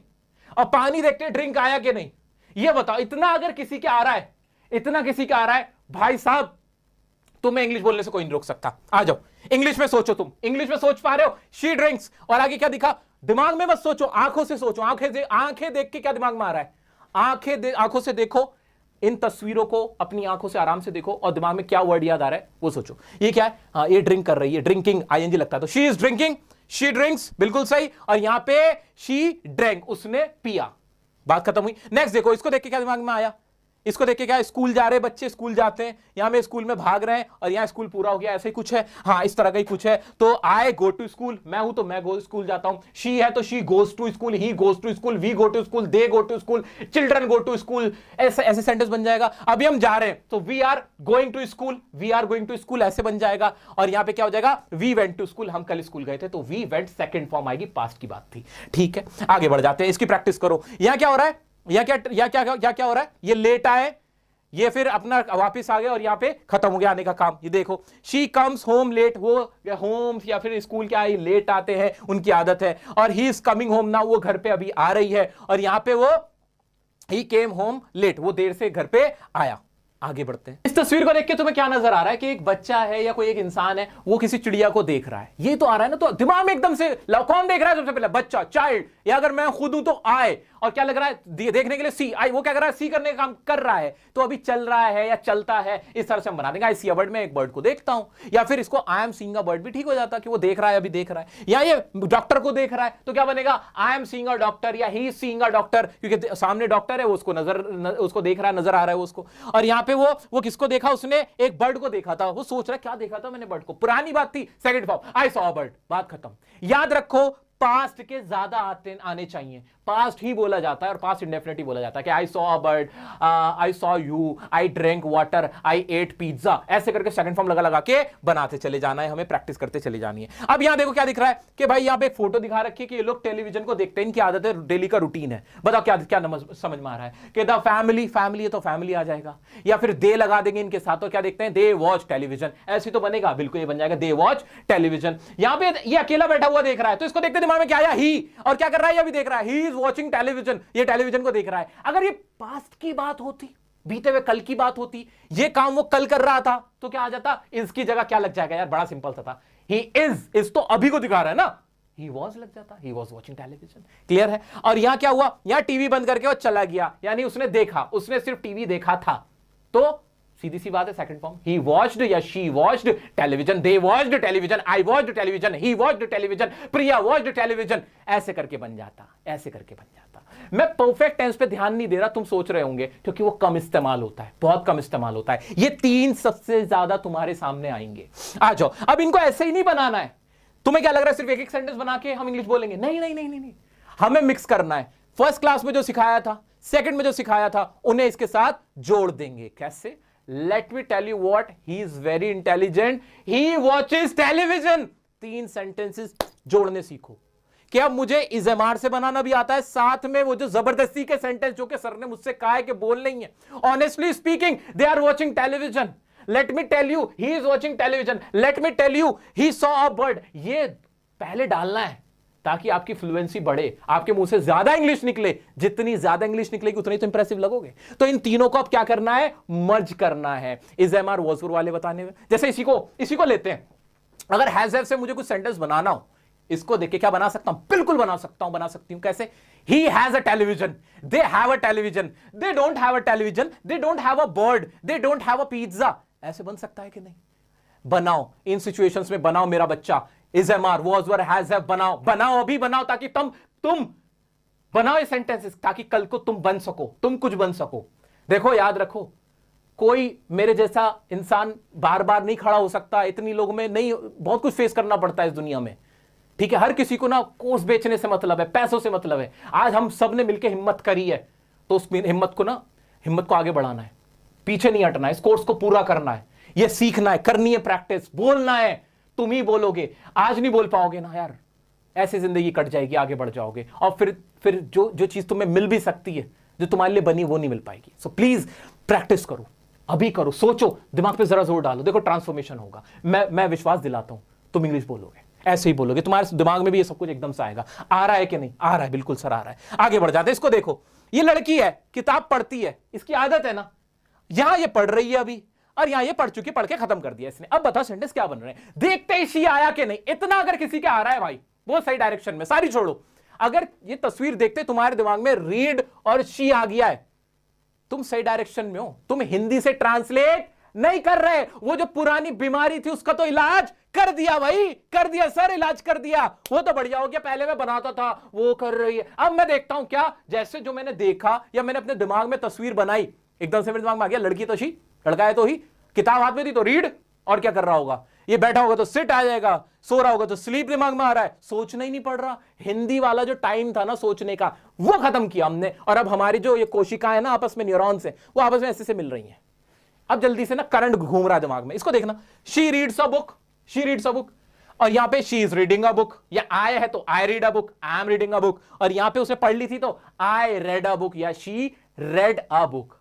और पानी देखते ही ड्रिंक आया कि नहीं? ये बताओ। इतना अगर किसी के आ रहा है, इतना किसी का आ रहा है, भाई साहब तुम्हें इंग्लिश बोलने से कोई नहीं रोक सकता। आ जाओ, इंग्लिश में सोचो। तुम इंग्लिश में सोच पा रहे हो? शी ड्रिंक्स, और आगे क्या दिखा? दिमाग में मत सोचो, आंखों से सोचो। आंखें देख के क्या दिमाग में आ रहा है? आंखों से देखो इन तस्वीरों को, अपनी आंखों से आराम से देखो, और दिमाग में क्या वर्ड याद आ रहा है वो सोचो। ये क्या है? हाँ, ये ड्रिंक कर रही है, ड्रिंकिंग आईएनजी लगता है, तो she is drinking, she drinks, बिल्कुल सही। और यहां पे शी ड्रैंक, उसने पिया, बात खत्म हुई। नेक्स्ट देखो, इसको देख के क्या दिमाग में आया? इसको देख के क्या? स्कूल जा रहे बच्चे, स्कूल जाते हैं, यहां में स्कूल में भाग रहे हैं और यहां स्कूल पूरा हो गया, ऐसे ही कुछ है। हाँ, इस तरह का ही कुछ है। तो आई गो टू स्कूल, मैं हूं तो मैं स्कूल जाता हूं। शी है तो she goes to school, he goes to school, we go to school, they go to school, children go to school, ऐसे सेंटेंस बन जाएगा। अभी हम जा रहे हैं तो we are going to school, we are going to school, ऐसे बन जाएगा। और यहां पे क्या हो जाएगा? वी वेंट टू स्कूल, हम कल स्कूल गए थे, तो वी वेंट सेकंड फॉर्म आएगी, पास्ट की बात थी, ठीक है। आगे बढ़ जाते हैं, इसकी प्रैक्टिस करो। यहां क्या हो रहा है? यहां क्या हो रहा है? ये लेट आए, ये फिर अपना वापस आ गया और यहां पे खत्म हो गया आने का काम। ये देखो, शी कम्स होम लेट, वो होम या फिर स्कूल के आई लेट आते हैं, उनकी आदत है। और he is coming home now, वो घर पे अभी आ रही है। और यहां पे वो ही केम होम लेट, वो देर से घर पे आया। आगे बढ़ते हैं। इस तस्वीर को देख के तुम्हें क्या नजर आ रहा है कि एक बच्चा है या कोई एक इंसान है, वो किसी चिड़िया को देख रहा है, ये तो आ रहा है ना, तो दिमाग में एकदम से कौन देख रहा है सबसे पहले? बच्चा, चाइल्ड। या अगर मैं खुद हूं तो आई, और क्या लग रहा है देखने के लिए सी, आई, वो क्या कर रहा है? सी करने का काम कर रहा है, तो अभी चल रहा है या चलता है, इस तरह से हम बना देंगे। आई सी अ बर्ड, में एक बर्ड को देखता हूं, या फिर इसको आई एम सीइंग अ बर्ड भी ठीक हो जाता कि वो देख रहा है, अभी देख रहा है। या ये डॉक्टर को देख रहा है, तो क्या बनेगा? I am seeing a doctor या he is seeing a doctor, क्योंकि सामने डॉक्टर है, वो उसको देख रहा है, नजर आ रहा है उसको। और यहां पे वो किसको देखा? उसने एक बर्ड को देखा था, वो सोच रहा है क्या देखा था मैंने? बर्ड को। पुरानी बात थी, second form, I saw a bird, बात खत्म। याद रखो, पास्ट के ज्यादा आने चाहिए, पास्ट ही बोला जाता है और पास्ट इंडेफिनिट बोला जाता है कि I saw a bird, I saw you, I drink water, I ate pizza, ऐसे करके सेकंड फॉर्म लगा लगा के बनाते चले जाना है, हमें प्रैक्टिस करते चले जानी है। अब यहां देखो क्या दिख रहा है कि भाई यहां पे एक फोटो दिखा रखी है कि ये लोग टेलीविजन को देखते हैं, इनकी आदत है, डेली का रूटीन है। बताओ क्या क्या समझ में आ रहा है कि द फैमिली, फैमिली है तो फैमिली आ जाएगा, या फिर दे लगा देंगे इनके साथ, तो क्या देखते हैं? दे वॉच टेलीविजन, ऐसी तो बनेगा, बिल्कुल ये बन जाएगा, दे वॉच टेलीविजन। यहां पे ये अकेला बैठा हुआ देख रहा है, तो इसको देखते दिमाग में क्या आया? ही, और क्या कर रहा है? ये भी देख रहा है, ही इज वॉचिंग टेलीविजन, ये टेलीविजन को देख रहा है। अगर ये पास्ट की बात होती, बीते हुए कल की बात होती, ये काम वो कल कर रहा था, तो क्या आ जाता? इसकी जगह क्या लग जाएगा यार? बड़ा सिंपल सा था, ही इज तो अभी को दिखा रहा है ना, ही वॉज लग जाता, he was watching television. Clear है? और यहां क्या हुआ? यहां टीवी बंद करके वो चला गया, यानी उसने देखा, उसने सिर्फ टीवी देखा था, तो सीधी सी बात है, सेकंड फॉर्म, ही वॉच्ड या she watched television, they watched television, I watched television, he watched television, Priya watched television, ऐसे करके बन जाता, ऐसे करके बन जाता। मैं परफेक्ट टेंस पे ध्यान नहीं दे रहा, तुम सोच रहे होंगे, क्योंकि वो कम इस्तेमाल होता है, बहुत कम इस्तेमाल होता है। ये तीन सबसे ज्यादा तुम्हारे सामने आएंगे। आ जाओ, अब इनको ऐसे ही नहीं बनाना है। तुम्हें क्या लग रहा है सिर्फ एक एक सेंटेंस बना के हम इंग्लिश बोलेंगे? नहीं नहीं नहीं नहीं नहीं, हमें मिक्स करना है। फर्स्ट क्लास में जो सिखाया था, सेकंड में जो सिखाया था, उन्हें इसके साथ जोड़ देंगे। कैसे? Let me tell you what, he is very intelligent, he watches television। तीन सेंटेंसेस जोड़ने सीखो। क्या मुझे इज़ेमार से बनाना भी आता है, साथ में वो जो जबरदस्ती के सेंटेंस जो कि सर ने मुझसे कहा है कि बोल नहीं है। Honestly speaking, they are watching television. Let me tell you, he is watching television. Let me tell you, he saw a bird। ये पहले डालना है ताकि आपकी फ्लुएंसी बढ़े, आपके मुंह से ज्यादा इंग्लिश निकले। जितनी ज्यादा इंग्लिश निकलेगी उतनी तो इंप्रेसिव लगोगे। तो इन तीनों को अब क्या करना है? मर्ज करना है। इज एम आर वॉज वाले बताने में, जैसे इसी को लेते हैं। अगर हैज हैव से मुझे कुछ सेंटेंस बनाना हो, इसको देख के क्या बना सकता हूं? बिल्कुल बना सकता हूं, बना सकती हूं। कैसे? He has a television, they have a television, they don't have a television, they don't have a bird, they don't have a pizza. ऐसे बन सकता है कि नहीं? बनाओ, इन सिचुएशंस में बनाओ मेरा बच्चा। Is am are was were has have बनाओ अभी बनाओ, ताकि तुम बनाओ ये सेंटेंसेस, ताकि कल को तुम बन सको, तुम कुछ बन सको। देखो, याद रखो, कोई मेरे जैसा इंसान बार बार नहीं खड़ा हो सकता। इतनी लोगों में नहीं, बहुत कुछ फेस करना पड़ता है इस दुनिया में। ठीक है, हर किसी को ना कोर्स बेचने से मतलब है, पैसों से मतलब है। आज हम सब ने मिलकर हिम्मत करी है, तो उस हिम्मत को आगे बढ़ाना है, पीछे नहीं हटना है, इस कोर्स को पूरा करना है, ये सीखना है, करनी है प्रैक्टिस, बोलना है। तुम ही बोलोगे, आज नहीं बोल पाओगे ना यार, ऐसे जिंदगी कट जाएगी, आगे बढ़ जाओगे, और फिर जो चीज तुम्हें मिल भी सकती है, जो तुम्हारे लिए बनी, वो नहीं मिल पाएगी। सो प्लीज प्रैक्टिस करो, अभी करो, सोचो, दिमाग पे जरा जोर डालो, देखो ट्रांसफॉर्मेशन होगा। मैं विश्वास दिलाता हूं, तुम इंग्लिश बोलोगे, ऐसे ही बोलोगे, तुम्हारे दिमाग में भी ये सब कुछ एकदम से आएगा। आ रहा है कि नहीं? आ रहा है, बिल्कुल सर आ रहा है। आगे बढ़ जाते हैं। इसको देखो, ये लड़की है, किताब पढ़ती है, इसकी आदत है ना, यहां ये पढ़ रही है अभी, और यहां ये पढ़ चुकी, पढ़ के खत्म कर दिया इसने। अब बता सेंटेंस क्या बन रहे हैं? देखते ही शी आया कि नहीं, इतना अगर किसी के आ रहा है भाई, वो सही डायरेक्शन में, सारी छोड़ो। अगर ये तस्वीर देखते तुम्हारे दिमाग में रीड और शी आ गया है, तुम सही डायरेक्शन में हो। तुम हिंदी से ट्रांसलेट नहीं कर रहे। वो जो पुरानी बीमारी थी उसका तो इलाज कर दिया भाई, कर दिया सर, इलाज कर दिया। वो तो बढ़िया हो गया, पहले मैं बनाता था, वो कर रही है। अब मैं देखता हूं क्या, जैसे जो मैंने देखा या मैंने अपने दिमाग में तस्वीर बनाई, एकदम से मेरे दिमाग में आ गया, लड़की तो शी, लड़का है तो ही, किताब हाथ में थी तो रीड, और क्या कर रहा होगा? ये बैठा होगा तो सिट आ जाएगा, सो रहा होगा तो स्लीप दिमाग में आ रहा है, सोचना ही नहीं पड़ रहा। हिंदी वाला जो टाइम था ना सोचने का, वो खत्म किया हमने। और अब हमारी जो ये कोशिकाएं है ना आपस में, न्यूरॉन्स है, वो आपस में ऐसे से मिल रही हैं। अब जल्दी से ना करंट घूम रहा है दिमाग में। इसको देखना, she reads a book, she reads a book, और यहां पे she is reading a book, या आई है तो I read a book, I am reading a book, और यहां पे उसने पढ़ ली थी तो आई रेड अ बुक या शी रेड अ बुक।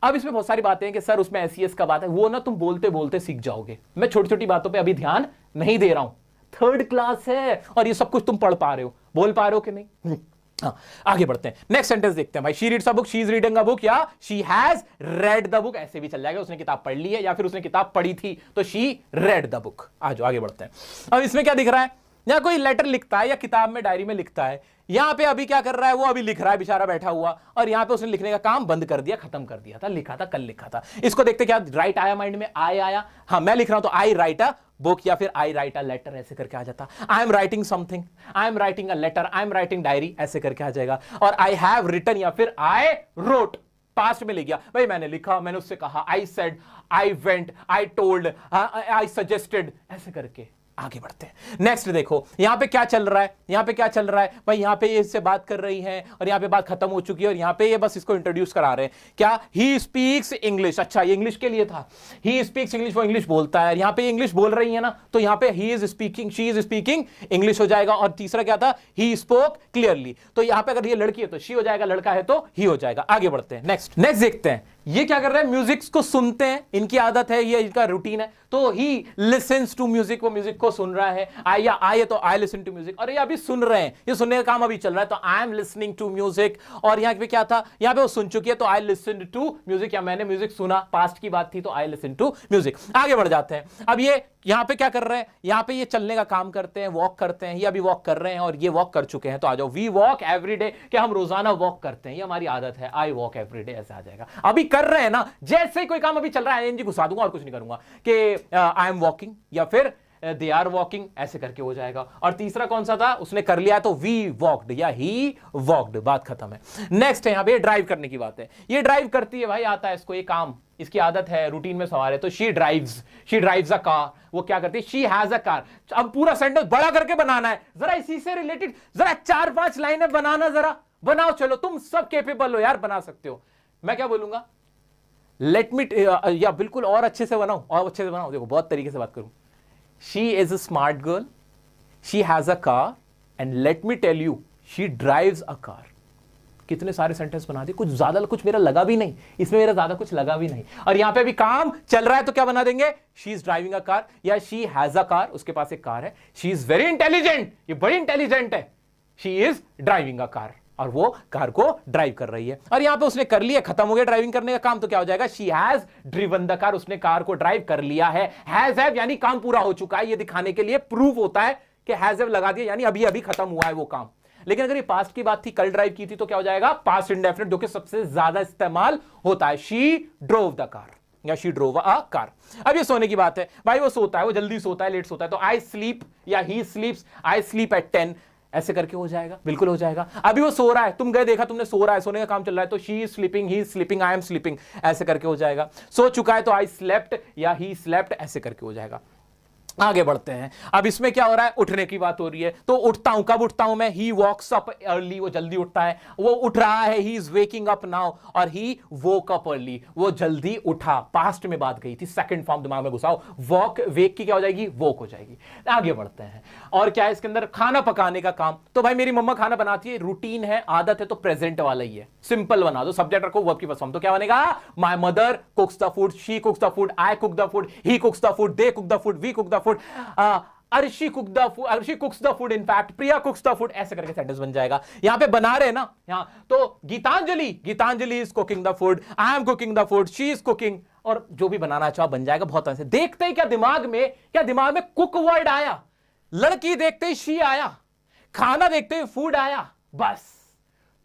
अब इसमें बहुत सारी बातें हैं कि सर उसमें एसईएस का बात है, वो ना तुम बोलते बोलते सीख जाओगे। मैं छोटी छोटी बातों पे अभी ध्यान नहीं दे रहा हूं, थर्ड क्लास है और ये सब कुछ तुम पढ़ पा रहे हो, बोल पा रहे हो कि नहीं? हाँ, आगे बढ़ते हैं, नेक्स्ट सेंटेंस देखते हैं भाई। She reads a book, she is reading a book, या she has read the book, ऐसे भी चल जाएगा, उसने किताब पढ़ ली है या फिर उसने किताब पढ़ी थी, तो शी रेड द बुक। आज आगे बढ़ते हैं। अब इसमें क्या दिख रहा है, या कोई लेटर लिखता है या किताब में डायरी में लिखता है, यहां पे अभी क्या कर रहा है, वो अभी लिख रहा है बेचारा बैठा हुआ, और यहां पे उसने लिखने का काम बंद कर दिया, खत्म कर दिया था, लिखा था, कल लिखा था। इसको देखते क्या राइट आया माइंड में, आई आया, हाँ मैं लिख रहा हूं तो आई राइट अ बुक, या फिर आई राइट अ लेटर, ऐसे करके आ जाता। I am writing something, I am writing a letter, I am writing diary, ऐसे करके आ जाएगा। और आई हैव रिटन या फिर आई रोट, पास्ट में ले गया भाई, मैंने लिखा, मैंने उससे कहा, आई said, I went, I told, I suggested, ऐसे करके आगे बढ़ते हैं। नेक्स्ट देखो यहां पे क्या चल रहा है, यहां पे क्या चल रहा है भाई, यहां पे ये इससे बात कर रही हैं और यहां पे बात खत्म हो चुकी है और यहां पे ये बस इसको इंट्रोड्यूस करा रहे हैं क्या, ही स्पीक्स इंग्लिश। अच्छा ये इंग्लिश के लिए था, ही स्पीक्स इंग्लिश, वो इंग्लिश बोलता है, यहां पे इंग्लिश बोल रही है ना, तो यहां पे he is speaking, she is speaking English हो जाएगा। और तीसरा क्या था, ही स्पोक क्लियरली, तो यहां पे अगर ये लड़की है तो शी हो जाएगा, लड़का है तो ही हो जाएगा। आगे बढ़ते हैं, नेक्स्ट देखते हैं ये क्या कर रहे हैं, म्यूजिक को सुनते हैं, इनकी आदत है, ये इनका रूटीन है, तो ही लिसन्स टू म्यूजिक, वो म्यूजिक को सुन रहा है। आई या आई है तो आई लिसन टू म्यूजिक, और ये अभी सुन रहे हैं, ये सुनने का काम अभी चल रहा है, तो I am listening to music. और यहां पे क्या था, यहां पे वो सुन चुकी है तो आई लिसन टू म्यूजिक, या मैंने म्यूजिक सुना, पास्ट की बात थी तो आई लिसन टू म्यूजिक। आगे बढ़ जाते हैं। अब ये यहां पे क्या कर रहे हैं, यहां पे ये चलने का काम करते हैं, वॉक करते हैं, ये अभी वॉक कर रहे हैं और ये वॉक कर चुके हैं, तो आ जाओ, वी वॉक एवरी डे, क्या हम रोजाना वॉक करते हैं, ये हमारी आदत है, आई वॉक एवरी डे, ऐसे आ जाएगा। अभी कर रहे हैं ना, जैसे ही कोई काम अभी चल रहा है आईएनजी घुसा दूंगा और कुछ नहीं करूंगा, कि आई एम वॉकिंग या फिर दे आर वॉकिंग, ऐसे करके हो जाएगा। और तीसरा कौन सा था, उसने कर लिया तो वी वॉक्ड या ही वॉक्ड, बात खत्म है। नेक्स्ट है यहां पे ड्राइव करने की बात है, ये ड्राइव करती है भाई, आता है इसको ये काम, इसकी आदत है, रूटीन में सवार है, तो शी ड्राइव्स अ कार, वो क्या करती है, शी हैज अ कार। अब पूरा सेंटेंस बड़ा करके बनाना है, जरा इसी से रिलेटेड जरा 4-5 लाइनें बनाना, जरा बनाओ, चलो तुम सब केपेबल हो यार, बना सकते हो। मैं क्या बोलूंगा, लेट मी, या बिल्कुल और अच्छे से बनाओ, और अच्छे से बनाओ, देखो बहुत तरीके से बात करूं। She is a smart girl, she has a car, and let me tell you she drives a car. कितने सारे सेंटेंस बना दिए, कुछ ज्यादा कुछ मेरा लगा भी नहीं, इसमें मेरा ज्यादा कुछ लगा भी नहीं, और यहां पे भी काम चल रहा है तो क्या बना देंगे, she is driving a car या शी हैज अ कार, उसके पास एक कार है, शी इज वेरी इंटेलिजेंट, ये बड़ी इंटेलिजेंट है, she is driving a car, और वो कार को ड्राइव कर रही है। और यहां पे उसने कर लिया, खत्म हो गया ड्राइविंग करने का काम, तो क्या हो जाएगा, she has driven the car, उसने कार को ड्राइव कर लिया है। हैज हैव यानी काम पूरा हो चुका है, ये दिखाने के लिए प्रूफ होता है कि हैज हैव लगा दिया यानी अभी अभी खत्म हुआ है वो काम। लेकिन अगर ये पास्ट की बात थी, कल ड्राइव की थी, तो क्या हो जाएगा, पास्ट इंडेफिनिट, जो कि सबसे ज्यादा इस्तेमाल होता है, शी ड्रोव द कार या शी ड्रोव अ कार। अब ये सोने की बात है भाई, वो सोता है, वो जल्दी सोता है, लेट सोता है, तो आई स्लीप या ही स्लीप्स, आई स्लीप एट 10, ऐसे करके हो जाएगा, बिल्कुल हो जाएगा। अभी वो सो रहा है, तुम गए देखा, तुमने सो रहा है, सोने का काम चल रहा है, तो she is sleeping, he is sleeping, I am sleeping, ऐसे करके हो जाएगा। सो चुका है तो आई स्लेप्ट या ही स्लेप्ट, ऐसे करके हो जाएगा। आगे बढ़ते हैं। अब इसमें क्या हो रहा है, उठने की बात हो रही है, तो उठता हूं, कब उठता हूं मैं, ही वॉक्स अप अर्ली, वो जल्दी उठता है, वो उठ रहा है, he is waking up now, और ही वोक अप अर्ली, वो जल्दी उठा, पास्ट में बात गई थी, सेकंड फॉर्म दिमाग में घुसाओ, वॉक, वेक की क्या हो जाएगी, वोक हो जाएगी। आगे बढ़ते हैं, और क्या है इसके अंदर, खाना पकाने का काम, तो भाई मेरी मम्मा खाना बनाती है, रूटीन है, आदत है, तो प्रेजेंट वाला ही है, सिंपल बना दो, सब्जेक्ट रखो, वर्ब की फर्स्ट फॉर्म, तो क्या बनेगा, my mother cooks the food, she cooks the food, I cook the food, he cooks the food, they cook the food, we cook the food, Arshi cook the food, Arshi cooks the food, in fact Priya cooks the food, ऐसे करके sentence बन जाएगा। यहां पे बना रहे ना, यहां तो Geetanjali is cooking the food, I am cooking the food, she is cooking, और जो भी बनाना चाहो बन जाएगा। बहुत ऐसे देखते ही क्या दिमाग में कुक वर्ड आया, लड़की देखते ही शी आया, खाना देखते ही फूड आया, बस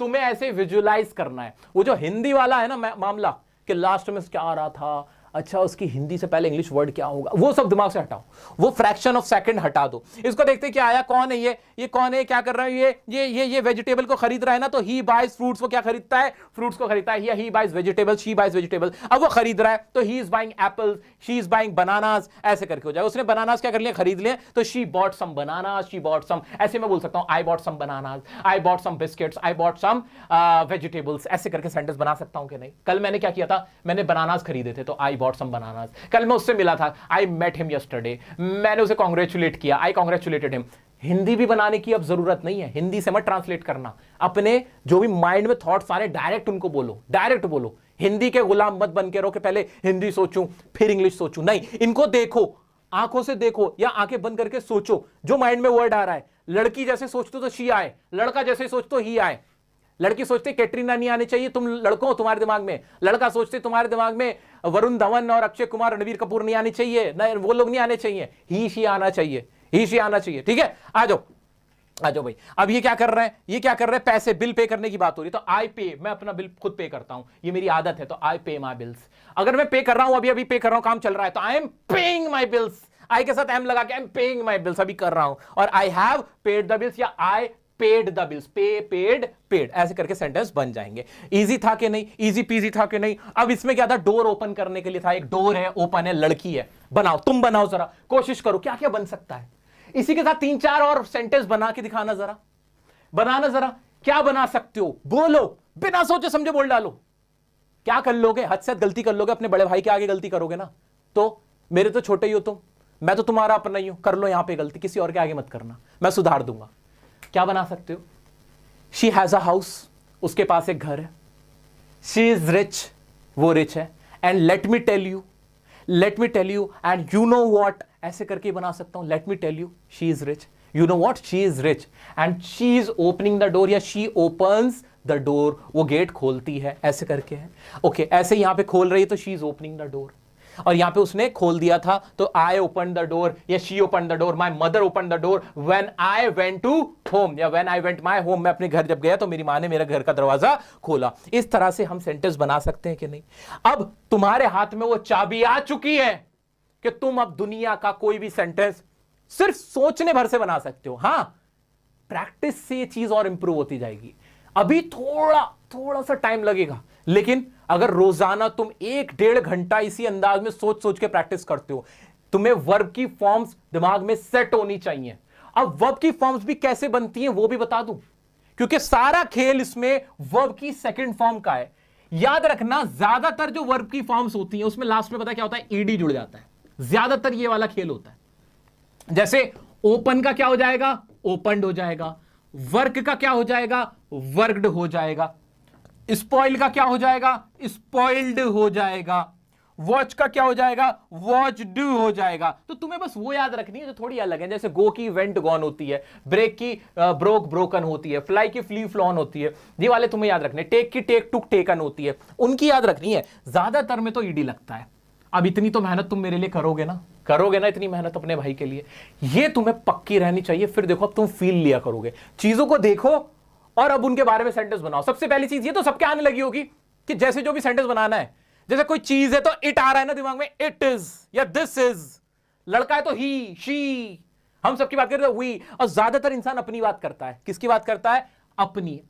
तुम्हें ऐसे विजुअलाइज करना है। वो जो हिंदी वाला है ना मामला, कि लास्ट में क्या आ रहा था, अच्छा उसकी हिंदी से पहले इंग्लिश वर्ड क्या होगा, वो सब दिमाग से हटाओ, वो फ्रैक्शन ऑफ सेकंड हटा दो। इसको देखते क्या आया, कौन है ये कौन है, क्या कर रहा है, ये वेजिटेबल को खरीद रहा है ना, तो ही बाइज फ्रूट्स, वो क्या खरीदता है, फ्रूट्स को खरीदता है, he buys vegetables, she buys vegetable. अब वो खरीद रहा है तो he is buying apples, she is buying bananas, ऐसे करके हो जाएगा। उसने बनानास क्या कर लिया, खरीद लिया, तो she bought some bananas, she bought some, ऐसे मैं बोल सकता हूं, I bought some bananas, I bought some biscuits, I bought some vegetables, ऐसे करके सेंटेंस बना सकता हूं कि नहीं। कल मैंने क्या किया था, मैंने बनानास खरीदे थे, तो आई बॉट सम बनानास। कल मैं उससे मिला था, आई मेट हिम यस्टरडे, मैंने उसे कांग्रेचुलेट किया, आई कांग्रेचुलेटेड हिम। हिंदी भी बनाने की अब जरूरत नहीं है, हिंदी से मत ट्रांसलेट करना, अपने जो भी माइंड में थॉट्स आ रहे डायरेक्ट उनको बोलो, डायरेक्ट बोलो। हिंदी के गुलाम मत बन के रहो कि पहले हिंदी सोचूं फिर इंग्लिश सोचूं, नहीं, इनको देखो, आंखों से देखो या आंखें बंद करके सोचो, जो माइंड में वर्ड आ रहा है लड़की जैसे सोचते तो शी आए, लड़का जैसे सोचते तो ही आए। लड़की सोचते कैटरीना नहीं आनी चाहिए, तुम लड़कों तुम्हारे दिमाग में, लड़का सोचते तुम्हारे दिमाग में वरुण धवन और अक्षय कुमार रणवीर कपूर नहीं आनी चाहिए, नहीं वो लोग नहीं आने चाहिए, ही शी आना चाहिए, ही शी आना चाहिए। ठीक है, आ जाओ आ जाओ भाई। अब ये क्या कर रहे हैं, ये क्या कर रहे हैं, पैसे बिल पे करने की बात हो रही है, तो आई पे, मैं अपना बिल खुद पे करता हूं, ये मेरी आदत है, तो आई पे माई बिल्स। अगर मैं पे कर रहा हूं, अभी अभी पे कर रहा हूं, काम चल रहा है, तो I am paying my bills, I के साथ एम लगा के I am paying my bills, अभी कर रहा हूं, और I have paid the bills, या I paid the bills, pay paid paid, ऐसे करके सेंटेंस बन जाएंगे। इजी था कि नहीं, इजी पीजी था कि नहीं। अब इसमें क्या था, डोर ओपन करने के लिए था, एक डोर है, ओपन है, लड़की है, बनाओ, तुम बनाओ जरा, कोशिश करो क्या क्या बन सकता है। इसी के साथ 3-4 और सेंटेंस बना के दिखाना जरा, बनाना जरा, क्या बना सकते हो, बोलो, बिना सोचे समझे बोल डालो। क्या कर लोगे, हद से हद गलती कर लोगे, अपने बड़े भाई के आगे गलती करोगे ना, तो मेरे तो छोटे ही हो तुम, मैं तो तुम्हारा अपना ही हूं, कर लो यहां पे गलती, किसी और के आगे मत करना, मैं सुधार दूंगा। क्या बना सकते हो, शी हैज अ हाउस, उसके पास एक घर है, शी इज रिच, वो रिच है, and let me tell you and you know what, ऐसे करके बना सकता हूं, let me tell you she is rich, you know what, she is rich and she is opening the door, या she opens the door, वो gate खोलती है, ऐसे करके है। ओके, ऐसे यहां पे खोल रही है तो she is opening the door, और यहां पे उसने खोल दिया था तो I opened the door, या she opened the door, my mother opened the door when I went to home, या when I went my home, मैं अपने घर जब गया तो मेरी माँ ने मेरे घर का दरवाजा खोला। इस तरह से हम सेंटेंस बना सकते हैं कि नहीं। अब तुम्हारे हाथ में वो चाबी आ चुकी है कि तुम अब दुनिया का कोई भी सेंटेंस सिर्फ सोचने भर से बना सकते हो। हां, प्रैक्टिस से ये चीज और इंप्रूव होती जाएगी। अभी थोड़ा सा टाइम लगेगा, लेकिन अगर रोजाना तुम 1-1.5 घंटा इसी अंदाज में सोच सोच के प्रैक्टिस करते हो, तुम्हें वर्ब की फॉर्म्स दिमाग में सेट होनी चाहिए। अब वर्ब की फॉर्म्स भी कैसे बनती हैं वो भी बता दूं, क्योंकि सारा खेल इसमें वर्ब की सेकंड फॉर्म का है। याद रखना, ज्यादातर जो वर्ब की फॉर्म्स होती हैं उसमें लास्ट में पता क्या होता है, ईडी जुड़ जाता है, ज्यादातर ये वाला खेल होता है। जैसे ओपन का क्या हो जाएगा, ओपनड हो जाएगा, वर्क का क्या हो जाएगा, वर्कड हो जाएगा, स्पॉइल का क्या हो जाएगा, स्पॉइल्ड हो जाएगा, वॉच का क्या हो जाएगा, वॉच्ड हो जाएगा। तो तुम्हें बस वो याद रखनी है जो थोड़ी अलग है। जैसे गो की वेंट गॉन होती है, ब्रेक की ब्रोक ब्रोकन होती है, फ्लाई की फ्ली फ्लॉन होती है, ये वाले तुम्हें याद रखने। टेक की टेक टुक टेकन होती है, उनकी याद रखनी है। ज्यादातर में तो ईडी लगता है। अब इतनी तो मेहनत तुम मेरे लिए करोगे ना, इतनी मेहनत अपने भाई के लिए, ये तुम्हें पक्की रहनी चाहिए। फिर देखो, अब तुम फील लिया करोगे, चीजों को देखो और अब उनके बारे में सेंटेंस बनाओ। सबसे पहली चीज ये तो सबके आने लगी होगी कि जैसे जो भी सेंटेंस बनाना है, जैसे कोई चीज है तो इट आ रहा है ना दिमाग में, इट इज या दिस इज, लड़का है तो ही शी, हम सबकी बात करते हैं वी, और ज्यादातर इंसान अपनी बात करता है। किसकी बात करता है, अपनी।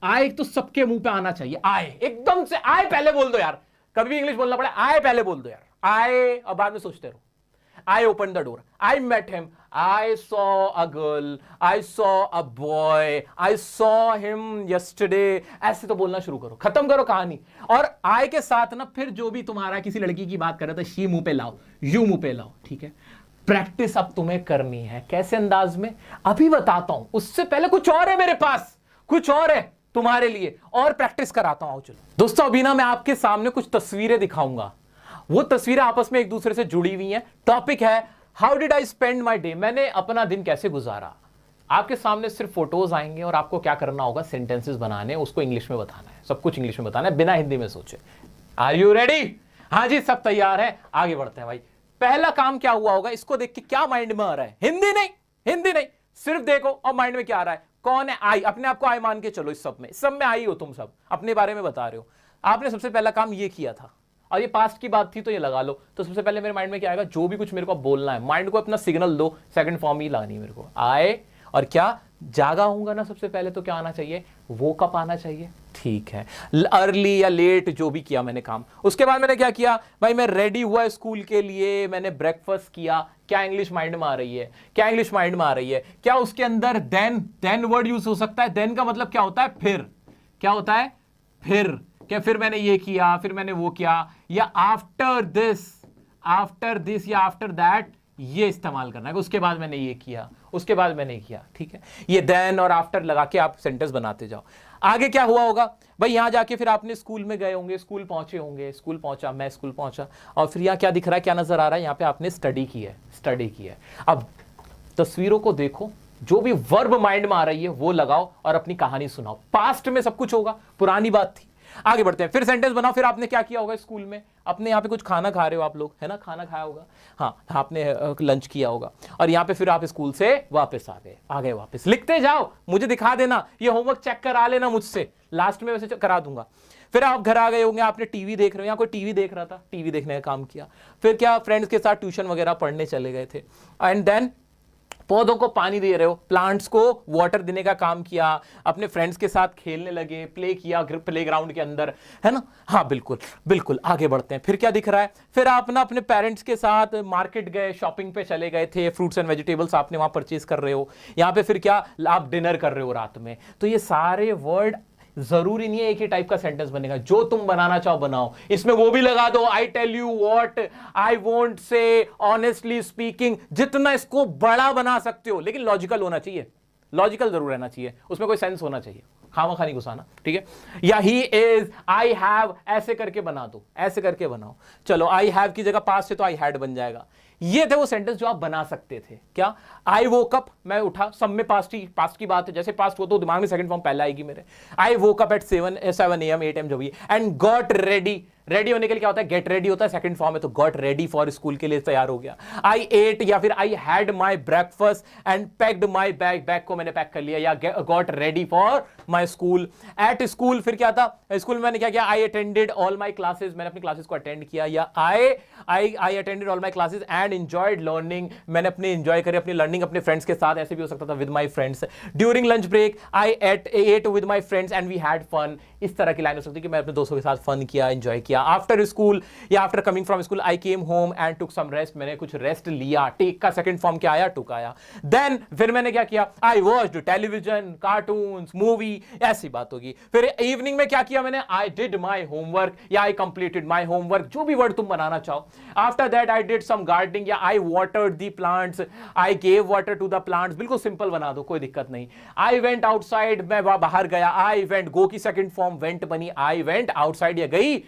आए तो सबके मुंह पे आना चाहिए, आए एकदम से, आए पहले बोल दो यार, कभी भी इंग्लिश बोलना पड़े आए पहले बोल दो यार, आए, और बाद में सोचते रहो। I opened the door, I met him, I saw a girl, I saw a boy, I saw him yesterday, ऐसे तो बोलना शुरू करो, खत्म करो कहानी। और I के साथ ना फिर जो भी तुम्हारा किसी लड़की की बात कर रहा था, शी मुंह पे लाओ, यू मुंह पे लाओ। ठीक है, प्रैक्टिस अब तुम्हें करनी है। कैसे अंदाज में, अभी बताता हूं, उससे पहले कुछ और है मेरे पास, कुछ और है तुम्हारे लिए, और प्रैक्टिस कराता हूं। चलो दोस्तों, अभी ना मैं आपके सामने कुछ तस्वीरें दिखाऊंगा, वो तस्वीरें आपस में एक दूसरे से जुड़ी हुई हैं। टॉपिक है how did I spend my day, मैंने अपना दिन कैसे गुजारा। आपके सामने सिर्फ फोटोज आएंगे और आपको क्या करना होगा, सेंटेंसेस बनाने, उसको इंग्लिश में बताना है, सब कुछ इंग्लिश में बताना है, बिना हिंदी में सोचे। Are you ready? हाँ जी, सब तैयार है, आगे बढ़ते हैं भाई। पहला काम क्या हुआ होगा, इसको देख के क्या माइंड में आ रहा है, हिंदी नहीं, सिर्फ देखो और माइंड में क्या आ रहा है, कौन है आई, अपने आप को आई मान के चलो। इस सब में आई हो तुम, सब अपने बारे में बता रहे हो। आपने सबसे पहला काम ये किया था, और ये पास्ट की बात थी तो ये लगा लो। तो सबसे पहले मेरे माइंड में क्या आएगा, जो भी कुछ मेरे को बोलना है, माइंड को अपना सिग्नल दो, सेकंड फॉर्म ही लानी है मेरे को, आए, और क्या जागा होऊंगा ना सबसे पहले, तो क्या आना चाहिए, वो कब आना चाहिए। ठीक है, अर्ली या लेट, जो भी किया मैंने काम। उसके बाद मैंने क्या किया भाई, मैं रेडी हुआ स्कूल के लिए, मैंने ब्रेकफास्ट किया। क्या इंग्लिश माइंड में आ रही है, क्या उसके अंदर देन वर्ड यूज हो सकता है। देन का मतलब क्या होता है, फिर। क्या होता है, फिर, क्या फिर मैंने ये किया, फिर मैंने वो किया, या आफ्टर दिस या आफ्टर दैट, ये इस्तेमाल करना है। उसके बाद मैंने ये किया, उसके बाद मैंने किया। ठीक है, ये देन और आफ्टर लगा के आप सेंटेंस बनाते जाओ। आगे क्या हुआ होगा भाई, यहां जाके फिर आपने स्कूल में गए होंगे, स्कूल पहुंचे होंगे, मैं स्कूल पहुंचा, और फिर यहां क्या दिख रहा है, क्या नजर आ रहा है, यहां पे आपने स्टडी की है। अब तस्वीरों को देखो, जो भी वर्ब माइंड में आ रही है वो लगाओ और अपनी कहानी सुनाओ। पास्ट में सब कुछ होगा, पुरानी बात थी। आगे बढ़ते हैं, फिर सेंटेंस बनाओ। फिर आपने क्या किया होगा स्कूल में, अपने यहाँ पे कुछ खाना खा रहे हो आप लोग, है ना, खाना खाया होगा, हाँ आपने लंच किया होगा, और यहाँ पे फिर आप स्कूल से वापस आ गए वापस। लिखते जाओ, मुझे दिखा देना, ये होमवर्क चेक करा लेना मुझसे, लास्ट में वैसे करा दूंगा। फिर आप घर आ गए होंगे, आपने टीवी देख रहे हो, या कोई टीवी देख रहा था, टीवी देखने का काम किया। फिर क्या, फ्रेंड्स के साथ ट्यूशन वगैरह पढ़ने चले गए थे, एंड देन पौधों को पानी दे रहे हो, प्लांट्स को वाटर देने का काम किया, अपने फ्रेंड्स के साथ खेलने लगे, प्ले किया प्लेग्राउंड के अंदर, है ना, हाँ बिल्कुल बिल्कुल। आगे बढ़ते हैं, फिर क्या दिख रहा है, फिर आप ना अपने पेरेंट्स के साथ मार्केट गए, शॉपिंग पे चले गए थे, फ्रूट्स एंड वेजिटेबल्स आपने वहां परचेज कर रहे हो। यहाँ पे फिर क्या, आप डिनर कर रहे हो रात में। तो ये सारे वर्ड, जरूरी नहीं है एक ही टाइप का सेंटेंस बनेगा, जो तुम बनाना चाहो बनाओ। इसमें वो भी लगा दो, I tell you what I won't say, honestly speaking, जितना इसको बड़ा बना सकते हो, लेकिन लॉजिकल होना चाहिए, लॉजिकल जरूर रहना चाहिए, उसमें कोई सेंस होना चाहिए, खामा नहीं घुसाना, ठीक है। या ही इज, आई हैव, ऐसे करके बना दो, ऐसे करके बनाओ। चलो आई हैव की जगह पास्ट है तो आई हैड बन जाएगा। ये थे वो सेंटेंस जो आप बना सकते थे। क्या, आई वोक अप, मैं उठा, सब में पास्ट की बात है, जैसे पास्ट हो तो दिमाग में सेकंड फॉर्म पहला आएगी मेरे। आई woke up at 7 AM 8 AM जो भी, एंड गॉट रेडी, रेडी होने के लिए क्या होता है, गेट रेडी होता है, सेकंड फॉर्म है, तो गॉट रेडी फॉर स्कूल के लिए तैयार हो गया। आई एट, या फिर I had my breakfast and packed my bag, bag को मैंने पैक कर लिया, या got ready for my school. At school फिर क्या था, स्कूल में मैंने क्या किया, I attended all my classes, मैंने अपनी क्लासेस को अटेंड किया, या I attended all my classes and enjoyed learning, मैंने अपनी एंजॉय करी अपनी लर्निंग अपने फ्रेंड्स के साथ, ऐसे भी हो सकता था with my friends. During lunch break I ate with my friends and we had fun, इस तरह की लाइन हो सकती है कि मैं अपने दोस्तों के साथ फन किया, एंजॉय किया। आफ्टर स्कूल या after coming from school I came home and took some rest, मैंने कुछ रेस्ट लिया, टेक का सेकंड फॉर्म क्या आया, टुक आया। देन फिर मैंने क्या किया, I watched television, cartoons, movie, ऐसी बात होगी। फिर इवनिंग में क्या किया मैंने, आई डिड माई होमवर्क, या आई कंप्लीटेड माई होमवर्क, जो भी वर्ड तुम बनाना चाहो। After that I did some gardening, या I watered the plants, I gave water to the plants, बिल्कुल सिंपल बना दो, कोई दिक्कत नहीं। आई वेंट आउटसाइड, मैं बाहर गया, आई वेंट, गो की सेकंड फॉर्म वेंट बनी, आई वेंट आउटसाइड, या गई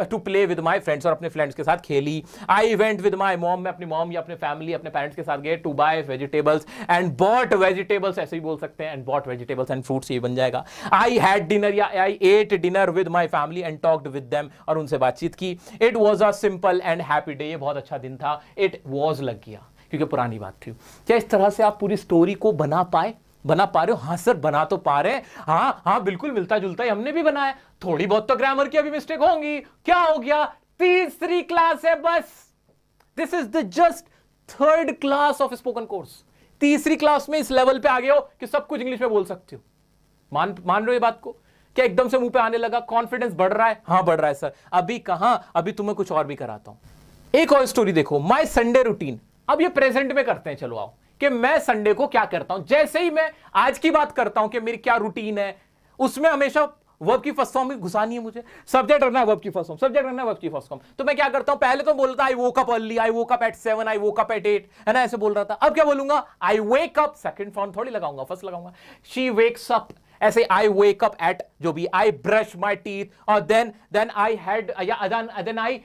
to play with my friends, और अपने फ्रेंड्स के साथ खेली। I went with my mom, मैं अपनी मॉम या अपने फैमिली, अपने पेरेंट्स के साथ गए, to buy vegetables and bought vegetables, ऐसे ही बोल सकते हैं, and bought vegetables and fruits, ये बन जाएगा। आई हैड डिनर, या I ate dinner with my family and talked with them, और उनसे बातचीत की। It was a simple and happy day, ये बहुत अच्छा दिन था, इट वॉज लग गया क्योंकि पुरानी बात थी। क्या इस तरह से आप पूरी स्टोरी को बना पा रहे हो? हाँ सर बना तो पा रहे हैं, हाँ बिल्कुल मिलता जुलता ही हमने भी बनाया, थोड़ी बहुत तो ग्रामर की अभी मिस्टेक होंगी, क्या हो गया, तीसरी क्लास है बस। This is the just third class of spoken course. तीसरी क्लास में इस लेवल पे आ गए हो कि सब कुछ इंग्लिश में बोल सकते हो। मान रहे हो ये बात को? क्या एकदम से मुंह पे आने लगा, कॉन्फिडेंस बढ़ रहा है? हाँ बढ़ रहा है सर। अभी कहां, अभी तुम्हें कुछ और भी कराता हूं। एक और स्टोरी देखो, माई संडे रूटीन। अब ये प्रेजेंट में करते हैं, चलो आओ, कि मैं संडे को क्या करता हूं। जैसे ही मैं आज की बात करता हूं कि मेरी क्या रूटीन है, उसमें हमेशा वर्ब की फर्स्ट फॉर्म में घुसानी है मुझे, सब्जेक्ट रखना है वर्ब की फर्स्ट फॉर्म, सब्जेक्ट रखना है वर्ब की फर्स्ट फॉर्म। तो मैं क्या करता हूं, पहले तो बोलता I woke up early, I woke up at 7, I woke up at 8, है ना, ऐसे बोल रहा था। अब क्या बोलूंगा, आई वेक अप, सेकंड फॉर्म थोड़ी लगाऊंगा, फर्स्ट लगाऊंगा। शी वेक्स अप, ऐसे आई वेक अप एट जो भी, आई ब्रश माई टीथ, और then I had, then I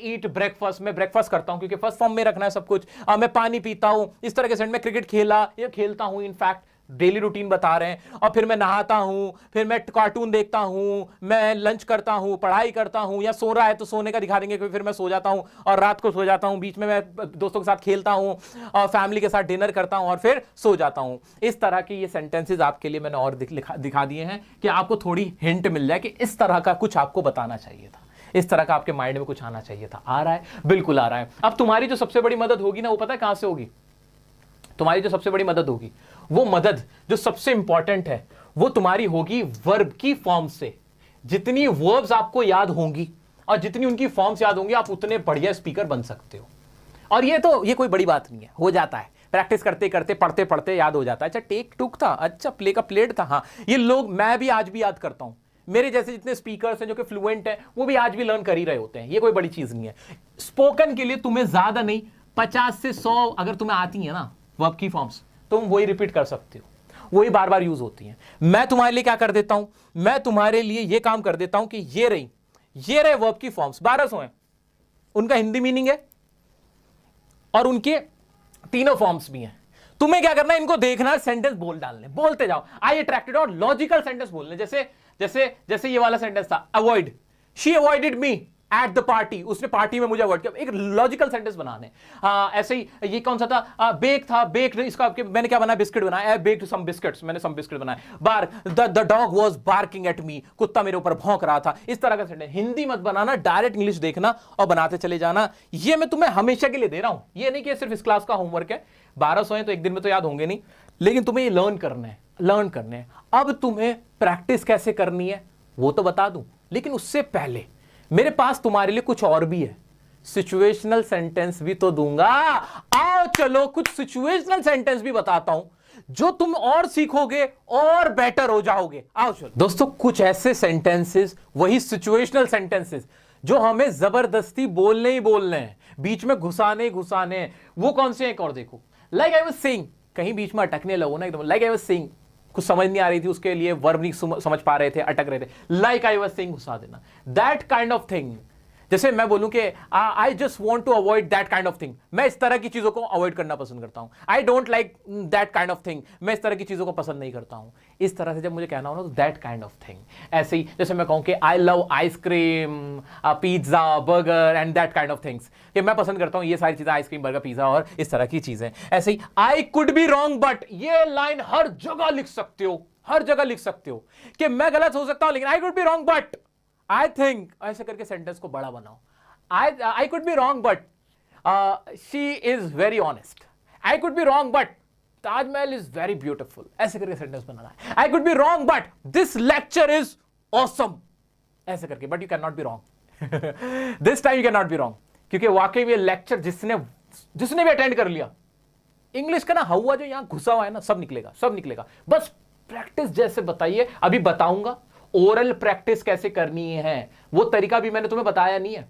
eat breakfast, मैं ब्रेकफास्ट करता हूं क्योंकि फर्स्ट फॉर्म में रखना है सब कुछ। मैं पानी पीता हूं, इस तरह के सेंट में क्रिकेट खेलता हूं, इनफैक्ट डेली रूटीन बता रहे हैं। और फिर मैं नहाता हूं, फिर मैं कार्टून देखता हूं, मैं लंच करता हूं, पढ़ाई करता हूं, या सो रहा है तो सोने का दिखा देंगे, फिर मैं सो जाता हूं और रात को सो जाता हूं, बीच में मैं दोस्तों के साथ खेलता हूं और फैमिली के साथ डिनर करता हूं और फिर सो जाता हूं। इस तरह के ये सेंटेंसेस आपके लिए मैंने और दिखा दिए हैं कि आपको थोड़ी हिंट मिल जाए कि इस तरह का कुछ आपको बताना चाहिए था, इस तरह का आपके माइंड में कुछ आना चाहिए था। आ रहा है? बिल्कुल आ रहा है। अब तुम्हारी जो सबसे बड़ी मदद होगी ना, वो पता है कहां से होगी? तुम्हारी जो सबसे बड़ी मदद होगी, वो मदद जो सबसे इंपॉर्टेंट है, वो तुम्हारी होगी वर्ब की फॉर्म से। जितनी वर्ब्स आपको याद होंगी और जितनी उनकी फॉर्म्स याद होंगी, आप उतने बढ़िया स्पीकर बन सकते हो। और ये कोई बड़ी बात नहीं है, हो जाता है, प्रैक्टिस करते करते, पढ़ते पढ़ते याद हो जाता है। अच्छा टेक टुक था, अच्छा प्ले का प्लेट था, हाँ ये लोग, मैं भी आज भी याद करता हूं। मेरे जैसे जितने स्पीकर्स हैं जो कि फ्लुएंट हैं, वो भी आज भी लर्न कर ही रहे होते हैं। ये कोई बड़ी चीज नहीं है। स्पोकन के लिए तुम्हें ज्यादा नहीं, 50 से 100 अगर तुम्हें आती है ना वर्ब की फॉर्म्स, तुम वही रिपीट कर सकते हो, वही बार बार यूज होती हैं। मैं तुम्हारे लिए क्या कर देता हूं, मैं तुम्हारे लिए ये काम कर देता हूं कि ये रहे वर्ब की फॉर्म्स, 1200 हैं, उनका हिंदी मीनिंग है और उनके तीनों फॉर्म्स भी हैं। तुम्हें क्या करना है, इनको देखना है, सेंटेंस बोल डालने, बोलते जाओ। आई अट्रैक्टेड, और लॉजिकल सेंटेंस बोलने, जैसे जैसे जैसे ये वाला सेंटेंस था, avoid, she avoided me at the party, उसने पार्टी में मुझे अवॉइड किया। एक लॉजिकल सेंटेंस बनाने। ऐसे ही ये कौन सा था, बेक था, बेक, इसका मैंने क्या बनाया, बिस्किट बनाया, आई बेक्ड सम बिस्किट्स, मैंने सम बिस्किट बनाए। बार, the dog was barking at me, कुत्ता मेरे ऊपर भौंक रहा था। इस तरह का सेंटेंस। हिंदी मत बनाना, डायरेक्ट इंग्लिश देखना और बनाते चले जाना। ये मैं तुम्हें हमेशा के लिए दे रहा हूं, ये नहीं कि सिर्फ इस क्लास का होमवर्क है। 1200 है तो एक दिन में तो याद होंगे नहीं, लेकिन तुम्हें ये लर्न करना है, लर्न करने हैं। अब तुम्हें प्रैक्टिस कैसे करनी है वो तो बता दूं, लेकिन उससे पहले मेरे पास तुम्हारे लिए कुछ और भी है। सिचुएशनल सेंटेंस भी तो दूंगा। आओ चलो कुछ सिचुएशनल सेंटेंस भी बताता हूं, जो तुम और सीखोगे और बेटर हो जाओगे। आओ चलो दोस्तों, कुछ ऐसे सेंटेंसेस, वही सिचुएशनल सेंटेंसेस जो हमें जबरदस्ती बोलने ही बोलने हैं, बीच में घुसाने घुसाने हैं। वो कौन से, एक और देखो। लाइक आई वाज सेइंग, कहीं बीच में अटकने लगो ना एकदम। लाइक आई वाज सेइंग, कुछ समझ नहीं आ रही थी, उसके लिए वर्ब नहीं समझ पा रहे थे, अटक रहे थे। लाइक आई वाज सेइंग घुसा देना। दैट काइंड ऑफ थिंग, जैसे मैं बोलूं कि I just want to avoid that kind of thing, मैं इस तरह की चीजों को अवॉइड करना पसंद करता हूं। I don't like that kind of thing, मैं इस तरह की चीजों को पसंद नहीं करता हूं। इस तरह से जब मुझे कहना हो ना, तो दैट काइंड ऑफ थिंग। ऐसे ही जैसे मैं कहूं कि I love ice cream, pizza, burger and that kind of things, कि मैं पसंद करता हूं ये सारी चीजें, आइसक्रीम, बर्गर, पिज्जा और इस तरह की चीजें। ऐसे ही I could be wrong but, ये लाइन हर जगह लिख सकते हो, हर जगह लिख सकते हो कि मैं गलत हो सकता हूं, लेकिन आई could be wrong but I think, ऐसे करके सेंटेंस को बड़ा बनाओ। I could be wrong, but she is very honest. I could be wrong, but Taj Mahal is very beautiful. ऐसे करके सेंटेंस बनाना है। I could be wrong, but this lecture is awesome. ऐसे करके, but you cannot be wrong. This time you cannot be wrong. क्योंकि वाकई में lecture जिसने भी अटेंड कर लिया, इंग्लिश का ना हवा जो यहां घुसा हुआ है ना, सब निकलेगा, सब निकलेगा। बस प्रैक्टिस जैसे बताइए, अभी बताऊंगा ओरल प्रैक्टिस कैसे करनी है, वो तरीका भी मैंने तुम्हें बताया नहीं है,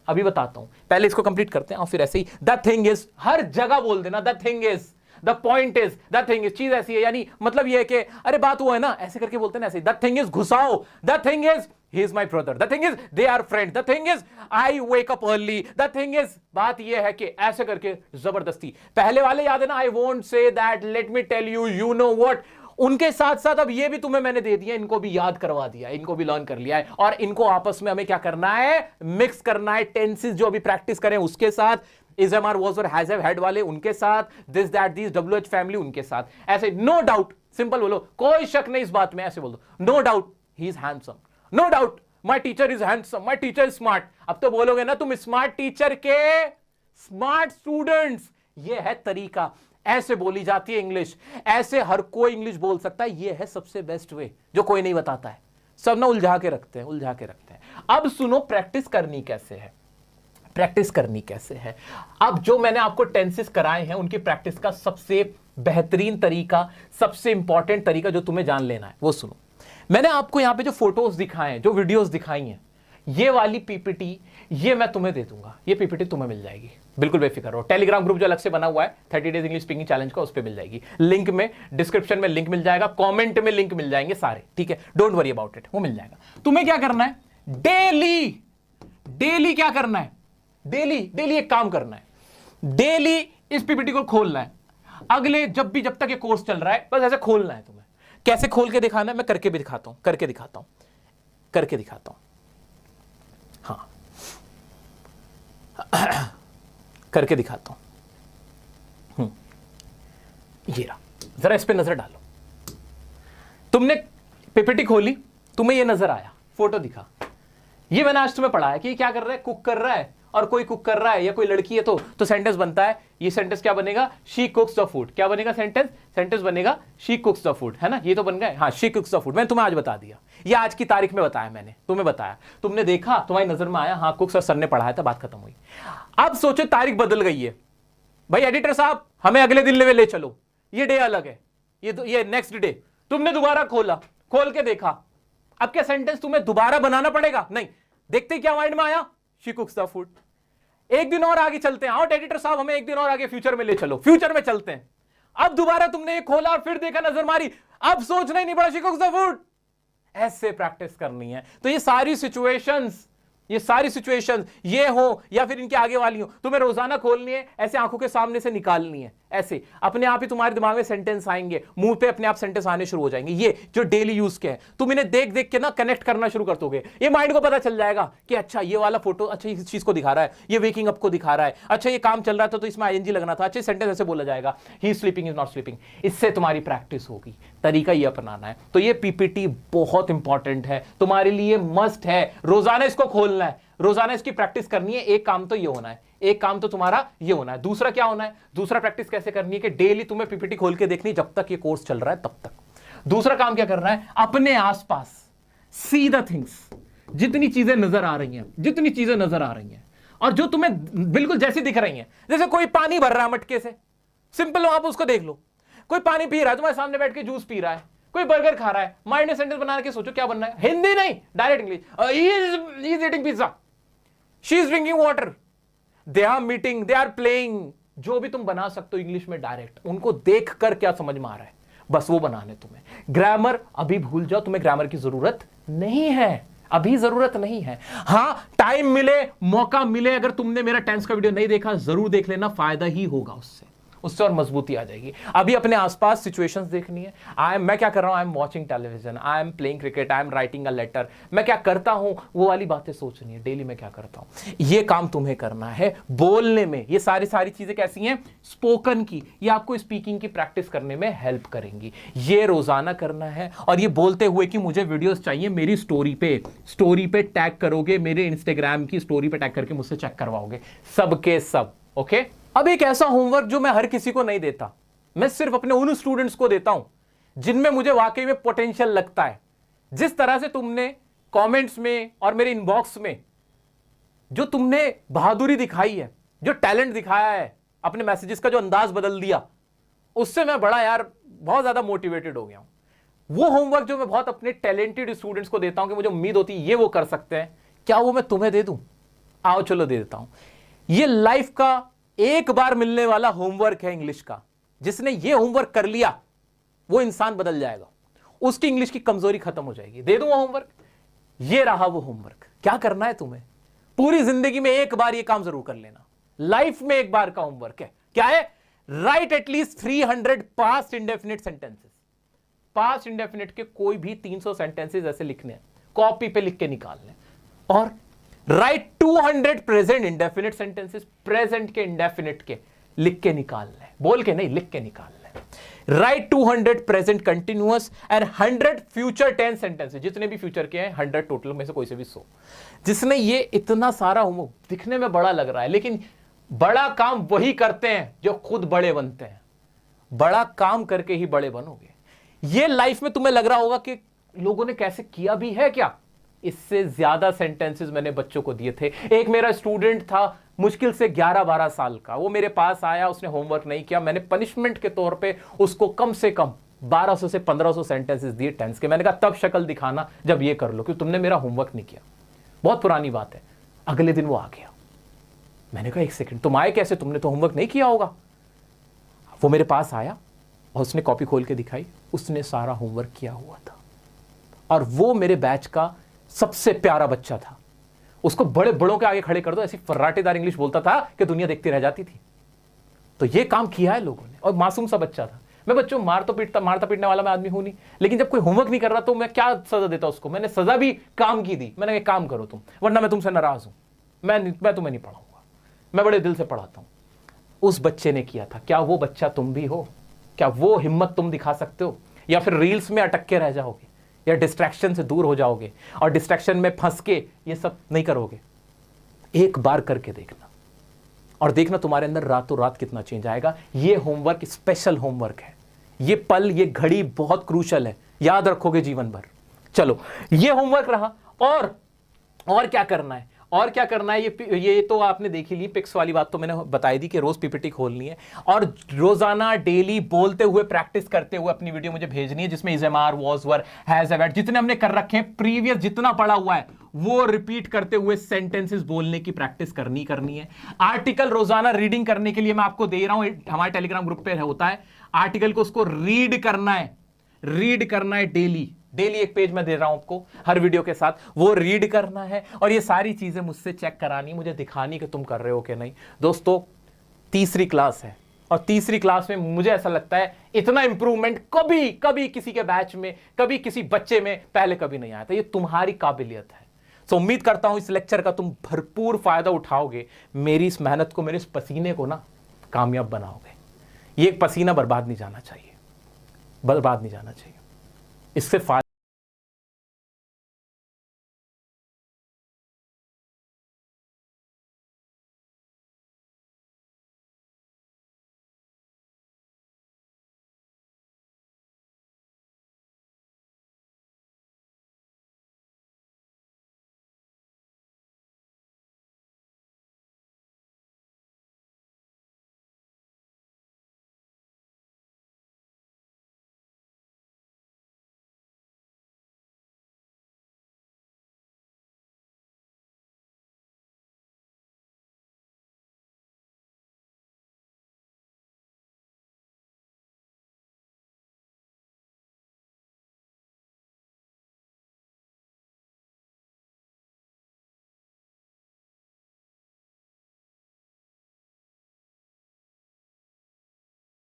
अभी बताता हूं। पहले इसको कंप्लीट करते हैं और फिर ऐसे ही द थिंग इज, हर जगह बोल देना the thing is, the point is, the thing is, चीज ऐसी है, यानी मतलब ये है कि अरे बात वो है ना, ऐसे करके बोलते हैं ना, ऐसे द थिंग इज घुसाओ, the thing is he is my brother, the thing is they are friend, the thing is I wake up early, the thing is, बात ये है कि ऐसे करके जबरदस्ती। पहले वाले याद है ना, I won't say that, let me tell you, you know what, उनके साथ साथ अब ये भी तुम्हें मैंने दे दिया, इनको भी याद करवा दिया, इनको भी लर्न कर लिया है, और इनको आपस में हमें क्या करना है, मिक्स करना है। टेंसेस जो अभी प्रैक्टिस करें उसके साथ, इज एम आर वाज और हैज हैव हैड वाले उनके साथ, this that these WH family उनके साथ। ऐसे नो डाउट, सिंपल बोलो, कोई शक नहीं इस बात में, ऐसे बोल दो, no doubt he is handsome, no doubt my teacher is handsome, my teacher is smart. अब तो बोलोगे ना तुम, स्मार्ट टीचर के स्मार्ट स्टूडेंट्स, ये है तरीका, ऐसे बोली जाती है इंग्लिश, ऐसे हर कोई इंग्लिश बोल सकता है। ये है सबसे बेस्ट वे, जो कोई नहीं बताता है, सब ना उलझा के रखते हैं, उलझा के रखते हैं। अब सुनो प्रैक्टिस करनी कैसे है, प्रैक्टिस करनी कैसे है। अब जो मैंने आपको टेंसेस कराए हैं, उनकी प्रैक्टिस का सबसे बेहतरीन तरीका, सबसे इंपॉर्टेंट तरीका जो तुम्हें जान लेना है वो सुनो। मैंने आपको यहां पे जो फोटोज दिखाए हैं, जो वीडियोस दिखाई हैं, ये वाली पीपीटी ये मैं तुम्हें दे दूंगा, ये पीपीटी तुम्हें मिल जाएगी, बिल्कुल बेफिक्र रहो। टेलीग्राम ग्रुप जो अलग से बना हुआ है 30 डेज इंग्लिश स्पीकिंग चैलेंज का, उस पर मिल जाएगी, लिंक में डिस्क्रिप्शन में लिंक मिल जाएगा, कमेंट में लिंक मिल जाएंगे सारे, ठीक है, डोंट वरी अबाउट इट, वो मिल जाएगा। तुम्हें क्या करना है, डेली डेली क्या करना है, डेली एक काम करना है, डेली इस पीपीटी को खोलना है। अगले जब तक ये कोर्स चल रहा है, बस ऐसे खोलना है तुम्हें। कैसे खोल के दिखाना है, मैं करके भी दिखाता हूं, करके दिखाता हूं, हाँ करके दिखाता हूं। ये रहा, जरा इस पे नजर डालो। तुमने पीपीटी खोली, तुम्हें ये नजर आया, फोटो दिखा, ये मैंने आज तुम्हें पढ़ाया कि ये क्या कर रहा है, कुक कर रहा है, और कोई कुक कर रहा है या कोई लड़की है तो सेंटेंस बनता है। ये सेंटेंस क्या बनेगा, शी कुक्स द फूड। क्या बनेगा सेंटेंस बनेगा शी कुक्स द फूड, है ना, ये तो बन गए, हाँ शी कुक्स द फूड। मैंने तुम्हें आज बता दिया, ये आज की तारीख में बताया, मैंने तुम्हें बताया, तुमने देखा, तुम्हारी नजर में आया, हाँ कुक्स, और सर ने पढ़ाया था, बात खत्म हुई। अब सोचो तारीख बदल गई है, भाई एडिटर साहब हमें अगले दिन ले चलो, ये डे अलग है, ये नेक्स्ट डे। तुमने दोबारा खोला, खोल के देखा, अब क्या सेंटेंस तुम्हें दोबारा बनाना पड़ेगा? नहीं, देखते क्या माइंड में आया, शी कुक्स द फूड। एक दिन और आगे चलते हैं, आउट एडिटर साहब हमें एक दिन और आगे फ्यूचर में ले चलो, फ्यूचर में चलते हैं। अब दोबारा तुमने ये खोला और फिर देखा, नजर मारी, अब सोचना ही नहीं पड़ा, शी कुक्स द फूड। ऐसे प्रैक्टिस करनी है। तो ये सारी सिचुएशंस ये हो या फिर इनके आगे वाली हो, तुम्हें रोजाना खोलनी है, ऐसे आंखों के सामने से निकालनी है, ऐसे अपने आप ही तुम्हारे दिमाग में सेंटेंस आएंगे, मुंह पे अपने आप सेंटेंस आने शुरू हो जाएंगे। ये जो डेली यूज के हैं, तुम इन्हें देख देख के ना कनेक्ट करना शुरू कर दोगे। ये माइंड को पता चल जाएगा कि अच्छा ये वाला फोटो अच्छा इस चीज को दिखा रहा है, ये वेकिंग अप को दिखा रहा है, अच्छा ये काम चल रहा था तो इसमें आईएनजी लगना था, अच्छा सेंटेंस ऐसे बोला जाएगा, ही स्लीपिंग इज नॉट स्लीपिंग। इससे तुम्हारी प्रैक्टिस होगी। तरीका ये अपनाना है। तो ये पीपीटी बहुत इंपॉर्टेंट है तुम्हारे लिए, मस्ट है। रोजाना इसको खोलना है, रोजाना इसकी प्रैक्टिस करनी है। एक काम तो ये होना है, एक काम तो तुम्हारा ये होना है। दूसरा क्या होना है, दूसरा प्रैक्टिस कैसे करनी है कि डेली तुम्हें पीपीटी खोल के देखनी जब तक ये कोर्स चल रहा है तब तक। दूसरा काम क्या करना है, अपने आसपास सी द थिंग्स, जितनी चीजें नजर आ रही हैं, जितनी चीजें नजर आ रही हैं और जो तुम्हें बिल्कुल जैसी दिख रही हैं, जैसे कोई पानी भर रहा है मटके से, सिंपल आप उसको देख लो। कोई पानी पी रहा है, तुम्हारे सामने बैठ के जूस पी रहा है, कोई बर्गर खा रहा है, माइंड में सेंटेंस बना के सोचो क्या बनना है। हिंदी नहीं, direct English. He is eating pizza, she is drinking water, they are meeting, they are playing. जो भी तुम बना सकते हो इंग्लिश में डायरेक्ट, उनको देख कर क्या समझ में आ रहा है बस वो बनाने। तुम्हें ग्रामर अभी भूल जाओ, तुम्हें ग्रामर की जरूरत नहीं है, अभी जरूरत नहीं है। हां, टाइम मिले, मौका मिले, अगर तुमने मेरा टेंस का वीडियो नहीं देखा जरूर देख लेना, फायदा ही होगा उससे और मजबूती आ जाएगी। अभी अपने आसपास सिचुएशंस देखनी है। मैं क्या कर रहा हूं, I am watching television, I am playing cricket, I am writing a letter. मैं क्या करता हूं वो वाली बातें सोचनी है। डेली मैं क्या करता हूं, ये काम तुम्हें करना है। बोलने में ये सारी चीजें कैसी हैं, स्पोकन की, ये आपको स्पीकिंग की प्रैक्टिस करने में हेल्प करेंगी। ये रोजाना करना है। और ये बोलते हुए कि मुझे वीडियोस चाहिए, मेरी स्टोरी पे टैग करोगे, मेरे इंस्टाग्राम की स्टोरी पे टैग करके मुझसे चेक करवाओगे, सबके सब। ओके, अब एक ऐसा होमवर्क जो मैं हर किसी को नहीं देता, मैं सिर्फ अपने उन स्टूडेंट्स को देता हूं जिनमें मुझे वाकई में पोटेंशियल लगता है। जिस तरह से तुमने कमेंट्स में और मेरे इनबॉक्स में जो तुमने बहादुरी दिखाई है, जो टैलेंट दिखाया है, अपने मैसेजेस का जो अंदाज बदल दिया, उससे मैं बड़ा यार बहुत ज्यादा मोटिवेटेड हो गया हूं। वो होमवर्क जो मैं बहुत अपने टैलेंटेड स्टूडेंट्स को देता हूं कि मुझे उम्मीद होती है ये वो कर सकते हैं, क्या वो मैं तुम्हें दे दूं? आओ चलो दे देता हूं। ये लाइफ का एक बार मिलने वाला होमवर्क है इंग्लिश का। जिसने ये होमवर्क कर लिया वो इंसान बदल जाएगा, उसकी इंग्लिश की कमजोरी खत्म हो जाएगी। दे दूं वो होमवर्क, ये रहा वो होमवर्क। क्या करना है तुम्हें, पूरी जिंदगी में एक बार ये काम जरूर कर लेना। लाइफ में एक बार का होमवर्क है। क्या है, right at least 300 past indefinite sentences. Past indefinite के कोई भी 300 सेंटेंसेस ऐसे लिखने हैं, कॉपी पे लिख के निकालने। और right 200 present indefinite sentences, present के इंडेफिनिट के लिख के निकालने, बोल के नहीं, लिख के निकालने। Write 200 present continuous and 100 future tense sentences, जितने भी फ्यूचर के हैं 100 टोटल में से कोई से भी 100। जिसने ये इतना सारा होमवर्क, दिखने में बड़ा लग रहा है लेकिन बड़ा काम वही करते हैं जो खुद बड़े बनते हैं। बड़ा काम करके ही बड़े बनोगे। ये लाइफ में तुम्हें लग रहा होगा कि लोगों ने कैसे किया भी है क्या, इससे ज्यादा सेंटेंसेस मैंने बच्चों को दिए थे। एक मेरा स्टूडेंट था मुश्किल से 11-12 साल का, वो मेरे पास आया, उसने होमवर्क नहीं किया। मैंने पनिशमेंट के तौर पे उसको कम से कम 1200 से 1500 सेंटेंसेस दिए टेंस के। मैंने कहा तब शक्ल दिखाना जब ये कर लो, क्योंकि तुमने मेरा होमवर्क नहीं किया। बहुत पुरानी बात है। अगले दिन वो आ गया। मैंने कहा एक सेकंड, तुम आए कैसे, तुमने तो होमवर्क नहीं किया होगा। वो मेरे पास आया और उसने कॉपी खोल के दिखाई, उसने सारा होमवर्क किया हुआ था। और वो मेरे बैच का सबसे प्यारा बच्चा था। उसको बड़े बड़ों के आगे खड़े कर दो, ऐसी फर्राटेदार इंग्लिश बोलता था कि दुनिया देखती रह जाती थी। तो ये काम किया है लोगों ने। और मासूम सा बच्चा था। मैं बच्चों मारता पीटने वाला मैं आदमी हूं नहीं, लेकिन जब कोई होमवर्क नहीं कर रहा तो मैं क्या सजा देता उसको। मैंने सजा भी काम की दी। मैंने एक काम करो तुम, वरना मैं तुमसे नाराज हूं, मैं तुम्हें नहीं पढ़ाऊंगा, मैं बड़े दिल से पढ़ाता हूं। उस बच्चे ने किया था। क्या वो बच्चा तुम भी हो? क्या वो हिम्मत तुम दिखा सकते हो? या फिर रील्स में अटक के रह जाओगे, या डिस्ट्रैक्शन से दूर हो जाओगे और डिस्ट्रैक्शन में फंस के ये सब नहीं करोगे? एक बार करके देखना और देखना तुम्हारे अंदर रातों रात कितना चेंज आएगा। ये होमवर्क स्पेशल होमवर्क है। ये पल, ये घड़ी बहुत क्रूशल है, याद रखोगे जीवन भर। चलो, ये होमवर्क रहा। और क्या करना है, और क्या करना है, ये तो आपने देखी ली। पिक्स वाली बात तो मैंने बताई दी कि रोज पीपीटी खोलनी है और रोजाना डेली बोलते हुए प्रैक्टिस करते हुए अपनी वीडियो मुझे भेजनी है, जिसमें is, am, are, was, were, has, have, जितने हमने कर रखे हैं, प्रीवियस जितना पढ़ा हुआ है वो रिपीट करते हुए सेंटेंसेस बोलने की प्रैक्टिस करनी है। आर्टिकल रोजाना रीडिंग करने के लिए मैं आपको दे रहा हूं, हमारे टेलीग्राम ग्रुप पे होता है। आर्टिकल को उसको रीड करना है डेली एक पेज में दे रहा हूं आपको हर वीडियो के साथ, वो रीड करना है। और ये सारी चीजें मुझसे चेक करानी, मुझे दिखानी कि तुम कर रहे हो कि नहीं। दोस्तों, तीसरी क्लास है और तीसरी क्लास में मुझे ऐसा लगता है इतना इंप्रूवमेंट कभी कभी किसी के बैच में, कभी किसी बच्चे में पहले कभी नहीं आया था। ये तुम्हारी काबिलियत है। तो उम्मीद करता हूं इस लेक्चर का तुम भरपूर फायदा उठाओगे, मेरी इस मेहनत को, मेरे इस पसीने को ना कामयाब बनाओगे। ये एक पसीना बर्बाद नहीं जाना चाहिए, बर्बाद नहीं जाना चाहिए। इससे फायदा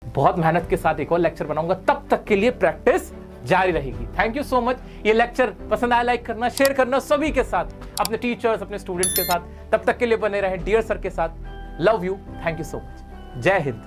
बहुत मेहनत के साथ एक और लेक्चर बनाऊंगा, तब तक के लिए प्रैक्टिस जारी रहेगी। Thank you so much. ये लेक्चर पसंद आया लाइक करना, शेयर करना सभी के साथ, अपने टीचर्स, अपने स्टूडेंट्स के साथ। तब तक के लिए बने रहें डियर सर के साथ। Love you, thank you so much. जय हिंद।